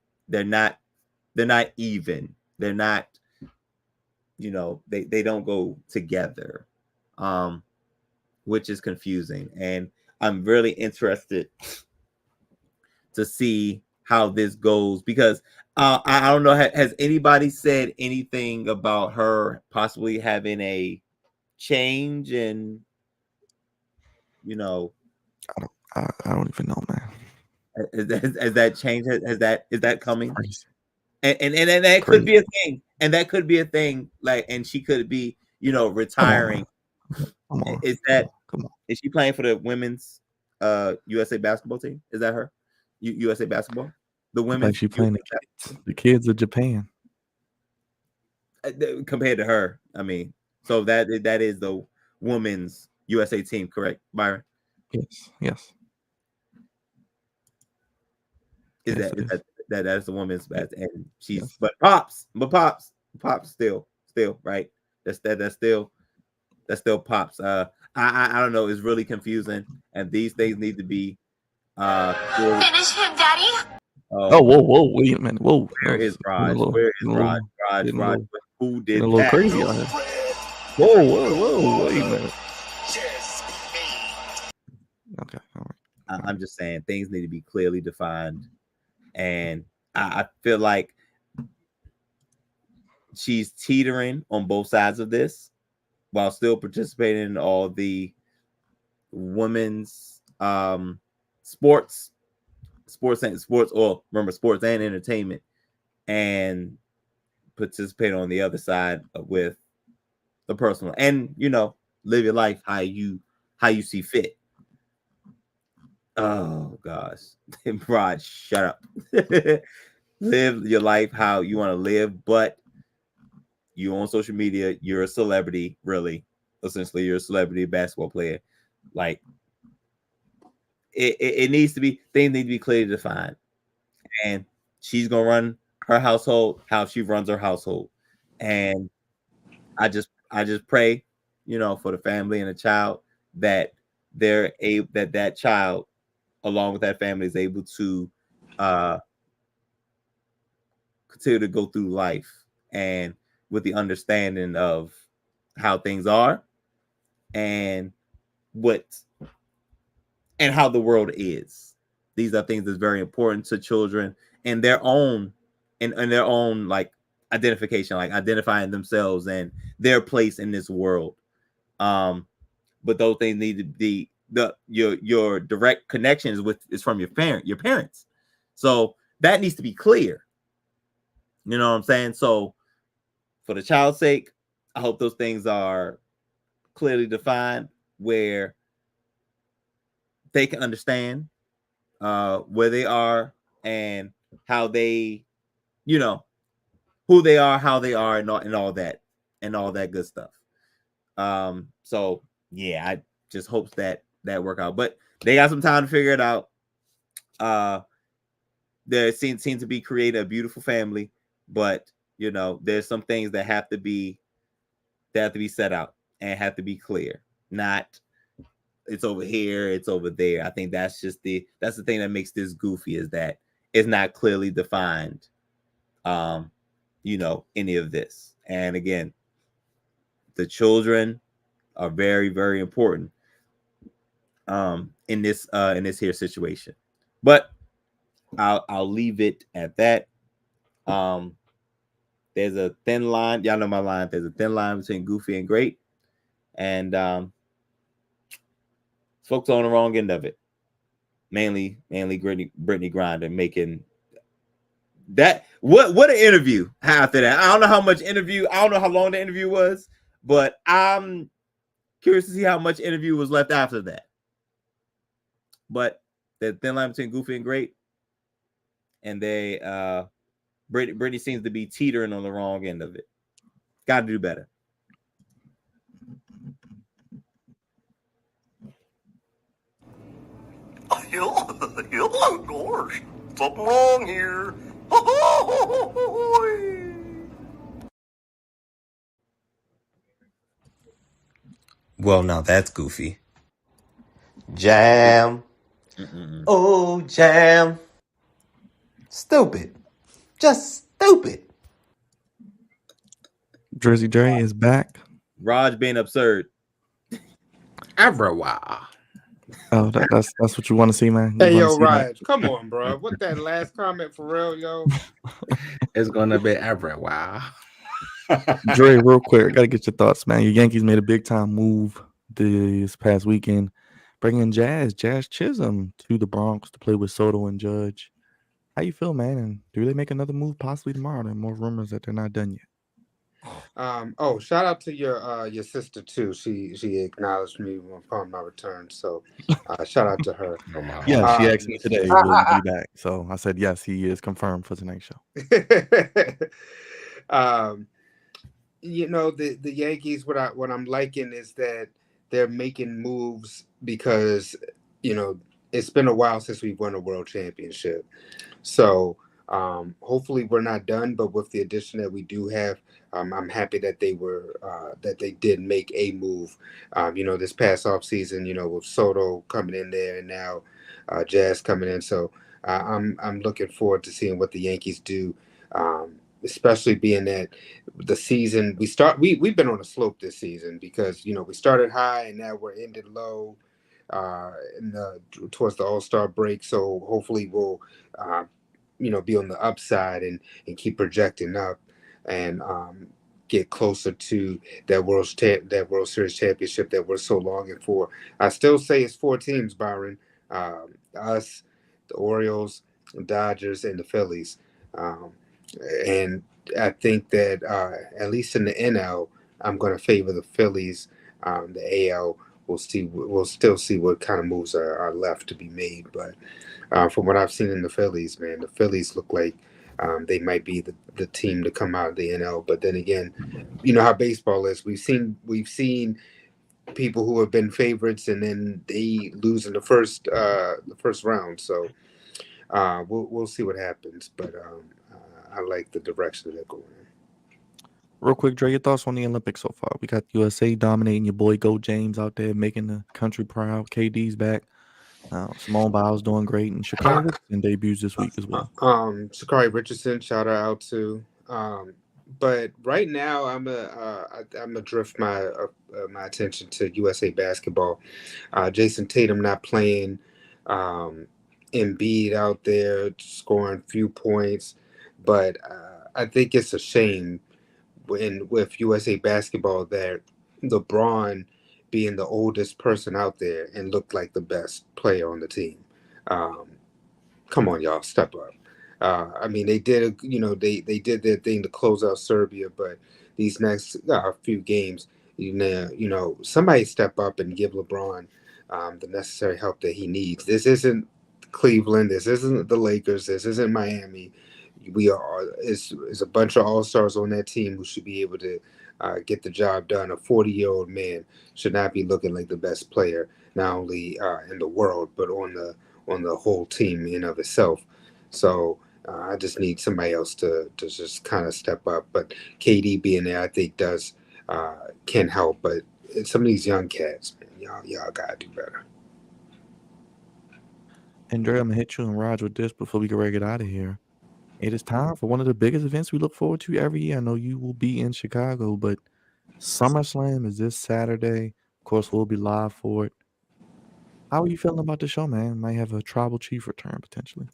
even. They're not, they don't go together. Which is confusing. And I'm really interested to see how this goes because I don't know. Has anybody said anything about her possibly having a change in, I don't even know, man. Has that change? Is that coming? Crazy. And that could be a thing. And that could be a thing. Like, and she could be, retiring. Come on. Come on. Is she playing for the women's USA basketball team? Is that her? USA basketball? The women. Like she playing the kids of Japan. Compared to her, I mean, so that is the women's USA team, correct, Byron? Yes. That's the women's best, and she's but pops still right. That's still pops. I don't know. It's really confusing, and these things need to be Finish him, Daddy. Whoa, wait a minute. Whoa. Where is Raj? Where is Raj? Raj, who did a little that? crazy on here. Whoa, wait a minute. Okay, all right. I'm just saying things need to be clearly defined, and I feel like she's teetering on both sides of this while still participating in all the women's sports and entertainment, and participate on the other side with the personal, and live your life how you see fit. Oh gosh, Rod, shut up. Live your life how you want to live, but you on social media, you're a celebrity, really. Essentially, you're a celebrity basketball player. Like it needs to be, things need to be clearly defined. And she's gonna run her household how she runs her household. And I just pray, for the family and the child that they're able, that child along with that family is able to continue to go through life and with the understanding of how things are and how the world is. These are things that's very important to children in their own like identification, like identifying themselves and their place in this world. But those things need to be your direct connections is from your parents. So that needs to be clear. You know what I'm saying? So for the child's sake, I hope those things are clearly defined where they can understand where they are and how they, who they are, how they are, and all that good stuff. So yeah, I just hope that work out. But they got some time to figure it out. There seems to be creating a beautiful family, but there's some things that have to be set out and have to be clear. Not it's over here, it's over there. I think that's the thing that makes this goofy, is that it's not clearly defined. Any of this. And again, the children are very, very important in this here situation. But I'll leave it at that. There's a thin line. Y'all know my line. There's a thin line between goofy and great. And folks on the wrong end of it. Mainly Brittany Griner making that. What an interview after that. I don't know how long the interview was, but I'm curious to see how much interview was left after that. But the thin line between goofy and great, and Brittany seems to be teetering on the wrong end of it. Got to do better. Of course. Something wrong here. Well, now that's goofy. Jam. Oh, Jam. Stupid. Just stupid. Drizzy Dre is back. Raj being absurd. Everywhere. Oh, that's what you want to see, man. Hey, yo, Raj, come on, bro. What that last comment for real, yo? It's gonna be everywhere. Dre, real quick, I gotta get your thoughts, man. Your Yankees made a big time move this past weekend, bringing Jazz Chisholm to the Bronx to play with Soto and Judge. How you feel, man? And do they make another move possibly tomorrow? There are more rumors that they're not done yet. Shout out to your sister too. She acknowledged me upon my return, so shout out to her. Yeah, she asked me today, will he be back? So I said yes, he is confirmed for tonight's show. The Yankees, what I'm liking is that they're making moves because it's been a while since we've won a world championship. So hopefully we're not done, but with the addition that we do have, I'm happy that they did make a move. This past offseason, with Soto coming in there and now Jazz coming in. So I'm looking forward to seeing what the Yankees do, especially being that the season we've been on a slope this season because we started high and now we're ended low towards the All-Star break. So hopefully we'll be on the upside and keep projecting up and get closer to that World Series championship that we're so longing for. I still say it's 4 teams, Byron. Us, the Orioles, the Dodgers, and the Phillies. And I think that at least in the NL, I'm going to favor the Phillies. The AL, we'll still see what kind of moves are left to be made. But from what I've seen in the Phillies, man, the Phillies look like they might be the team to come out of the NL. But then again, you know how baseball is. We've seen people who have been favorites and then they lose in the first round. So we'll see what happens. But I like the direction they're going in. Real quick, Dre, your thoughts on the Olympics so far? We got USA dominating, your boy Go James out there making the country proud. KD's back. Simone Biles doing great, and Sha'Carri Richardson debuts this week as well. Sha'Carri Richardson, shout her out to. But right now, I'm a drift my attention to USA basketball. Jason Tatum not playing. Embiid out there scoring few points, but I think it's a shame with USA basketball that LeBron being the oldest person out there and looked like the best player on the team. Come on, y'all, step up. I mean, they did, they did their thing to close out Serbia, but these next few games, somebody step up and give LeBron the necessary help that he needs. This isn't Cleveland. This isn't the Lakers. This isn't Miami. It's a bunch of all-stars on that team who should be able to get the job done. A 40-year-old man should not be looking like the best player, not only in the world, but on the whole team in of itself. So I just need somebody else to just kind of step up. But KD being there, I think can help. But some of these young cats, man, y'all gotta do better. And Dre, I'm gonna hit you and Raj with this before we get ready to get out of here. It is time for one of the biggest events we look forward to every year. I know you will be in Chicago, but SummerSlam is this Saturday. Of course, we'll be live for it. How are you feeling about the show, man? Might have a tribal chief return potentially.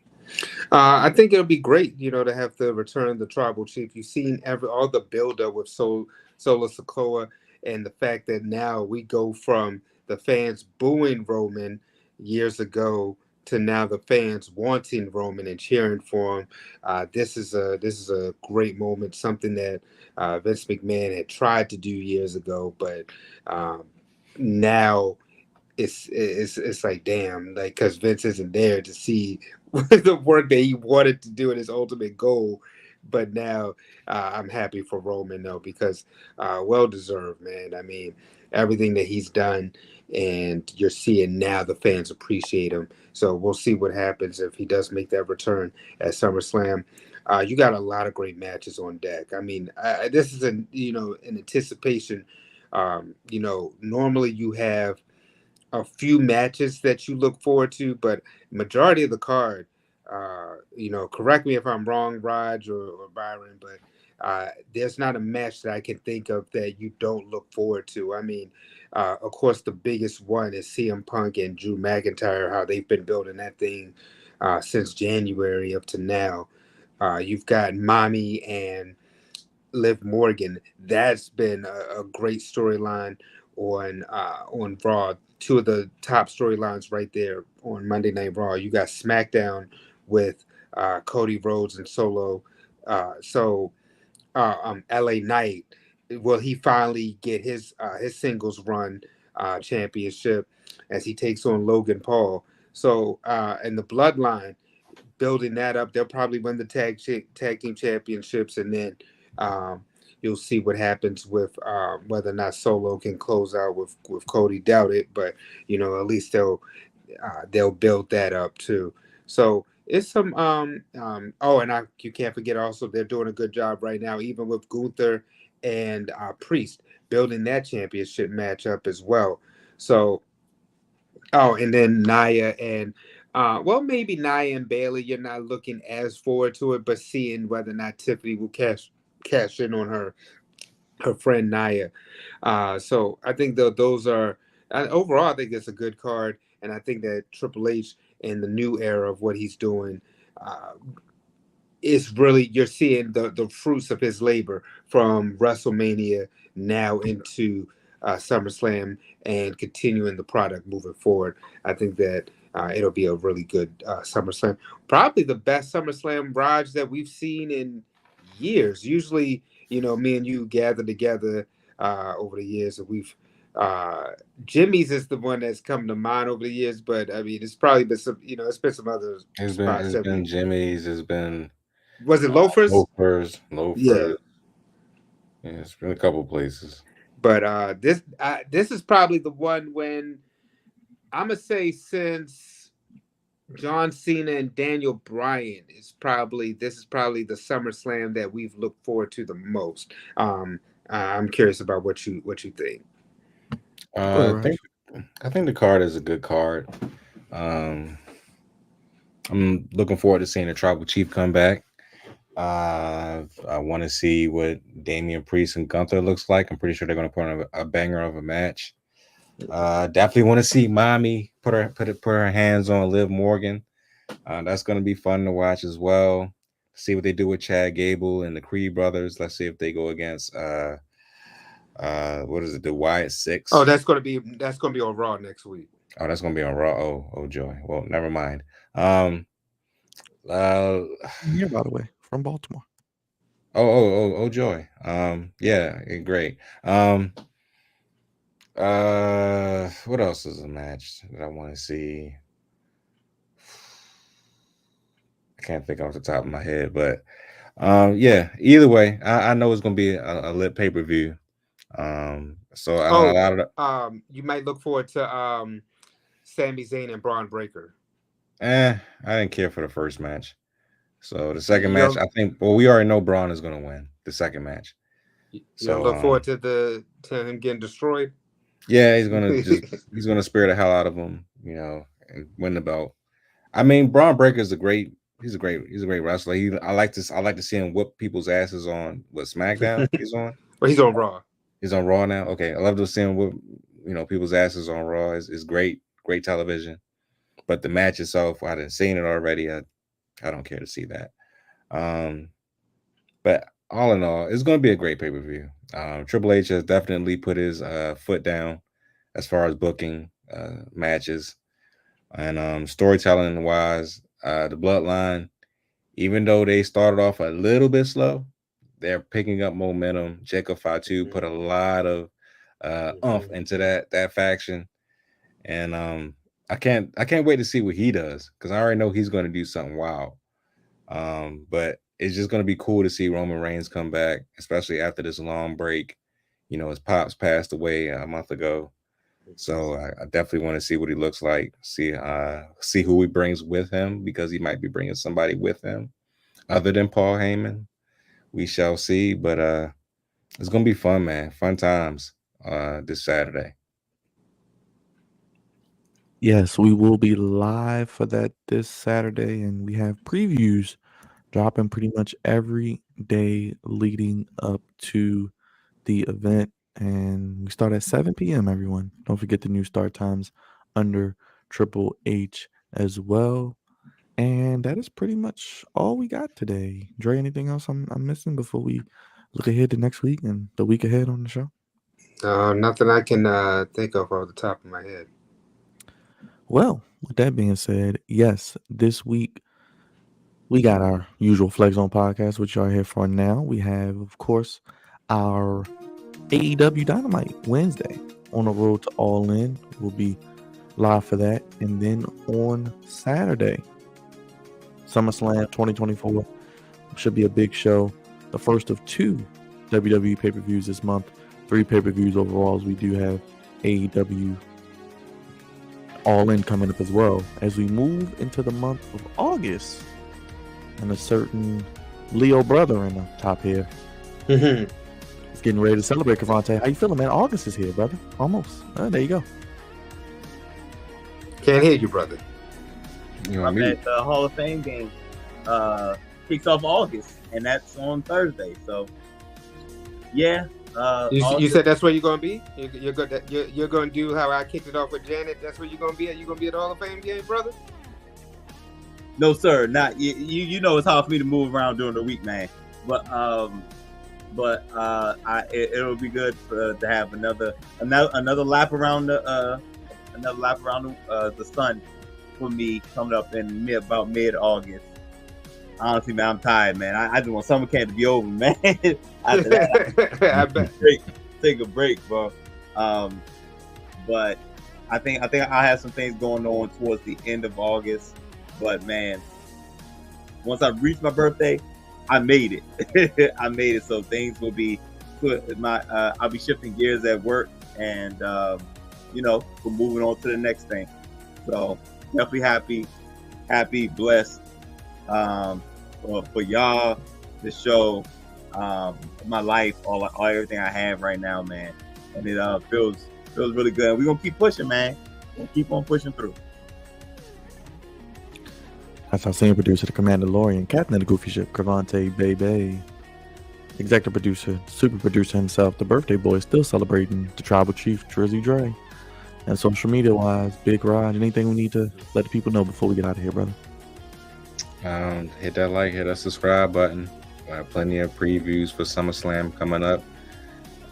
I think it'll be great, to have the return of the tribal chief. You've seen all the build-up with Solo Sikoa. and the fact that now we go from the fans booing Roman years ago to now the fans wanting Roman and cheering for him. This is a great moment, something that Vince McMahon had tried to do years ago, but now it's like, damn, like, because Vince isn't there to see the work that he wanted to do in his ultimate goal. But now I'm happy for Roman though, because well deserved, man. I mean, everything that he's done, and you're seeing now the fans appreciate him. So we'll see what happens if he does make that return at SummerSlam. You got a lot of great matches on deck. I mean, this is an anticipation. Normally you have a few matches that you look forward to, but majority of the card, correct me if I'm wrong, Raj or Byron, but there's not a match that I can think of that you don't look forward to. I mean, of course, the biggest one is CM Punk and Drew McIntyre, how they've been building that thing since January up to now. You've got Mommy and Liv Morgan. That's been a great storyline on Raw. Two of the top storylines right there on Monday Night Raw. You got SmackDown with Cody Rhodes and Solo. LA Knight. Will he finally get his singles run championship as he takes on Logan Paul? So and the Bloodline, building that up, they'll probably win the tag team championships, and then you'll see what happens with whether or not Solo can close out with Cody. Doubt it, but at least they'll build that up too. So it's some you can't forget also, they're doing a good job right now, even with Gunther and Priest, building that championship match up as well. So and then Nia and maybe Nia and Bailey, you're not looking as forward to it, but seeing whether or not Tiffany will cash in on her friend Nia. So I think those are overall, I think it's a good card, and I think that Triple H in the new era of what he's doing is really, you're seeing the fruits of his labor from WrestleMania now into SummerSlam and continuing the product moving forward. I think that it'll be a really good SummerSlam. Probably the best SummerSlam, Raj, that we've seen in years. Usually, me and you gather together over the years, and we've Jimmy's is the one that's come to mind over the years, but I mean, it's probably been some, it's been some other spots. It's been Jimmy's. It's been, was it Loafers? Loafers. Yeah. Yeah, it's been a couple places. But this is probably the one when I'm gonna say, since John Cena and Daniel Bryan, this is probably the SummerSlam that we've looked forward to the most. I'm curious about what you think. I think the card is a good card. I'm looking forward to seeing the Tribal Chief come back. I want to see what Damian Priest and Gunther looks like. I'm pretty sure they're going to put on a banger of a match. Definitely want to see Mommy put her hands on Liv Morgan. That's going to be fun to watch as well. See what they do with Chad Gable and the Creed brothers. Let's see if they go against what is it, the Wyatt Six? Oh, that's gonna be on Raw next week. Oh, that's gonna be on Raw. Oh joy. Well, never mind. Here, by the way, from Baltimore. Oh joy. Yeah, great. What else is a match that I want to see? I can't think off the top of my head, but yeah, either way, I know it's gonna be a lit pay-per-view. So I know a lot of you might look forward to Sami Zayn and Braun Breaker. I didn't care for the first match. So the second match, I think, we already know Braun is gonna win the second match. So look forward to him getting destroyed. Yeah, he's gonna spare the hell out of him, and win the belt. I mean, Braun Breaker is a great wrestler. I like to see him whip people's asses on what SmackDown he's on. Well, he's on Raw. He's on Raw now. Okay, I love to see him whip people's asses on Raw. It's great television. But the match itself, I didn't seen it already. I don't care to see that. But all in all, it's going to be a great pay-per-view. Triple H has definitely put his foot down as far as booking matches and storytelling wise. The Bloodline, even though they started off a little bit slow, they're picking up momentum. Jacob Fatu put a lot of oomph into that faction, and I can't wait to see what he does because I already know he's going to do something wild. But it's just going to be cool to see Roman Reigns come back, especially after this long break. You know, his pops passed away a month ago, so I definitely want to see what he looks like. See who he brings with him because he might be bringing somebody with him other than Paul Heyman. We shall see, but it's gonna be fun, man. Fun times this Saturday. Yes, we will be live for that this Saturday, and we have previews dropping pretty much every day leading up to the event. And we start at 7 p.m., everyone. Don't forget the new start times under Triple H as well. And that is pretty much all we got today. Dre, anything else I'm missing before we look ahead to next week and the week ahead on the show? Nothing I can think of off the top of my head. Well, with that being said, yes, this week we got our usual Flex Zone podcast, which y'all are here for now. We have, of course, our AEW Dynamite Wednesday on the road to All In. We'll be live for that. And then on Saturday, SummerSlam 2024 should be a big show. The first of 2 WWE pay-per-views this month. 3 pay-per-views overall, as we do have AEW All In coming up as well. As we move into the month of August, and a certain Leo brother in the top here. It's getting ready to celebrate. Cavante, how you feeling, man? August is here, brother. Almost. There you go. Can't hear you, brother. The Hall of Fame game kicks off August, and that's on Thursday. So, yeah. You said that's where you're gonna be. You're gonna do how I kicked it off with Janet. That's where you're gonna be at. You're gonna be at the Hall of Fame game, brother. No, sir. Not you. You know it's hard for me to move around during the week, man. But it'll be good to have another lap around the sun for me coming up in about mid-August. Honestly, man, I'm tired, man. I just want summer camp to be over, man. After that, I bet. Take a break, bro. But I think I have some things going on towards the end of August. But man, once I reach my birthday, I made it. I made it. So things will be good. I'll be shifting gears at work, and we're moving on to the next thing. So definitely happy, blessed for y'all, the show, my life, all everything I have right now, man. And it feels really good. We're gonna keep pushing, man. We're gonna keep on pushing through. That's our senior producer, the Commandalorian, captain of the Goofy Ship, Cravante Bebe, executive producer, super producer himself, the birthday boy, still celebrating, the tribal chief, Drizzy Dre. And social media wise, Big Rod, anything we need to let the people know before we get out of here, brother? Hit that like, hit that subscribe button. Plenty of previews for SummerSlam coming up.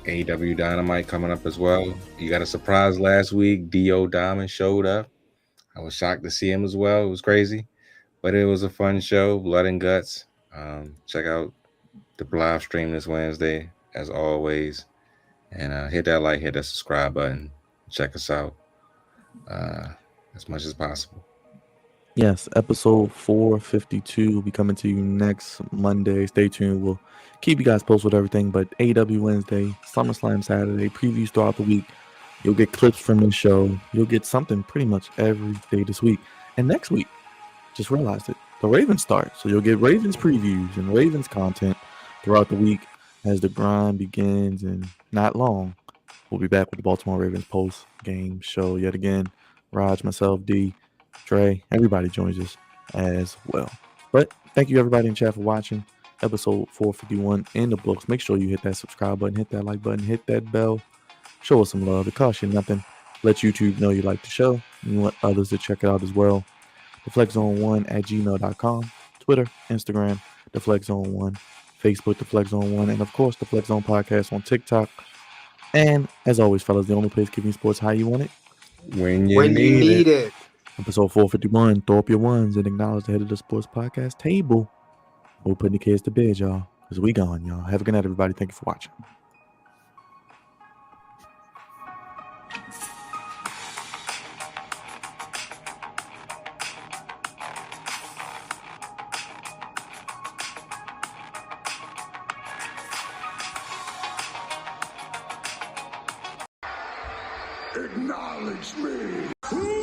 AEW Dynamite coming up as well. You got a surprise last week. D.O. Diamond showed up. I was shocked to see him as well. It was crazy. But it was a fun show, blood and guts. Check out the live stream this Wednesday, as always. And hit that like, hit that subscribe button. Check us out as much as possible. Yes, episode 452 will be coming to you next Monday. Stay tuned. We'll keep you guys posted with everything. But AEW Wednesday, SummerSlam Saturday, previews throughout the week. You'll get clips from this show. You'll get something pretty much every day this week. And next week, just realized it, the Ravens start. So you'll get Ravens previews and Ravens content throughout the week as the grind begins. And not long, we'll be back with the Baltimore Ravens post-game show yet again. Raj, myself, D, Trey, everybody joins us as well. But thank you, everybody in chat, for watching episode 451 in the books. Make sure you hit that subscribe button, hit that like button, hit that bell. Show us some love. It costs you nothing. Let YouTube know you like the show and you want others to check it out as well. TheFlexZone1 at gmail.com. Twitter, Instagram, TheFlexZone1. Facebook, the Flex Zone 1, and of course the Flex Zone Podcast on TikTok. And as always, fellas, the only place giving you sports how you want it. When you When you need need it. it. Episode 451, throw up your ones and acknowledge the head of the sports podcast table. We're putting the kids to bed, y'all, because we gone, y'all. Have a good night, everybody. Thank you for watching. Acknowledge me.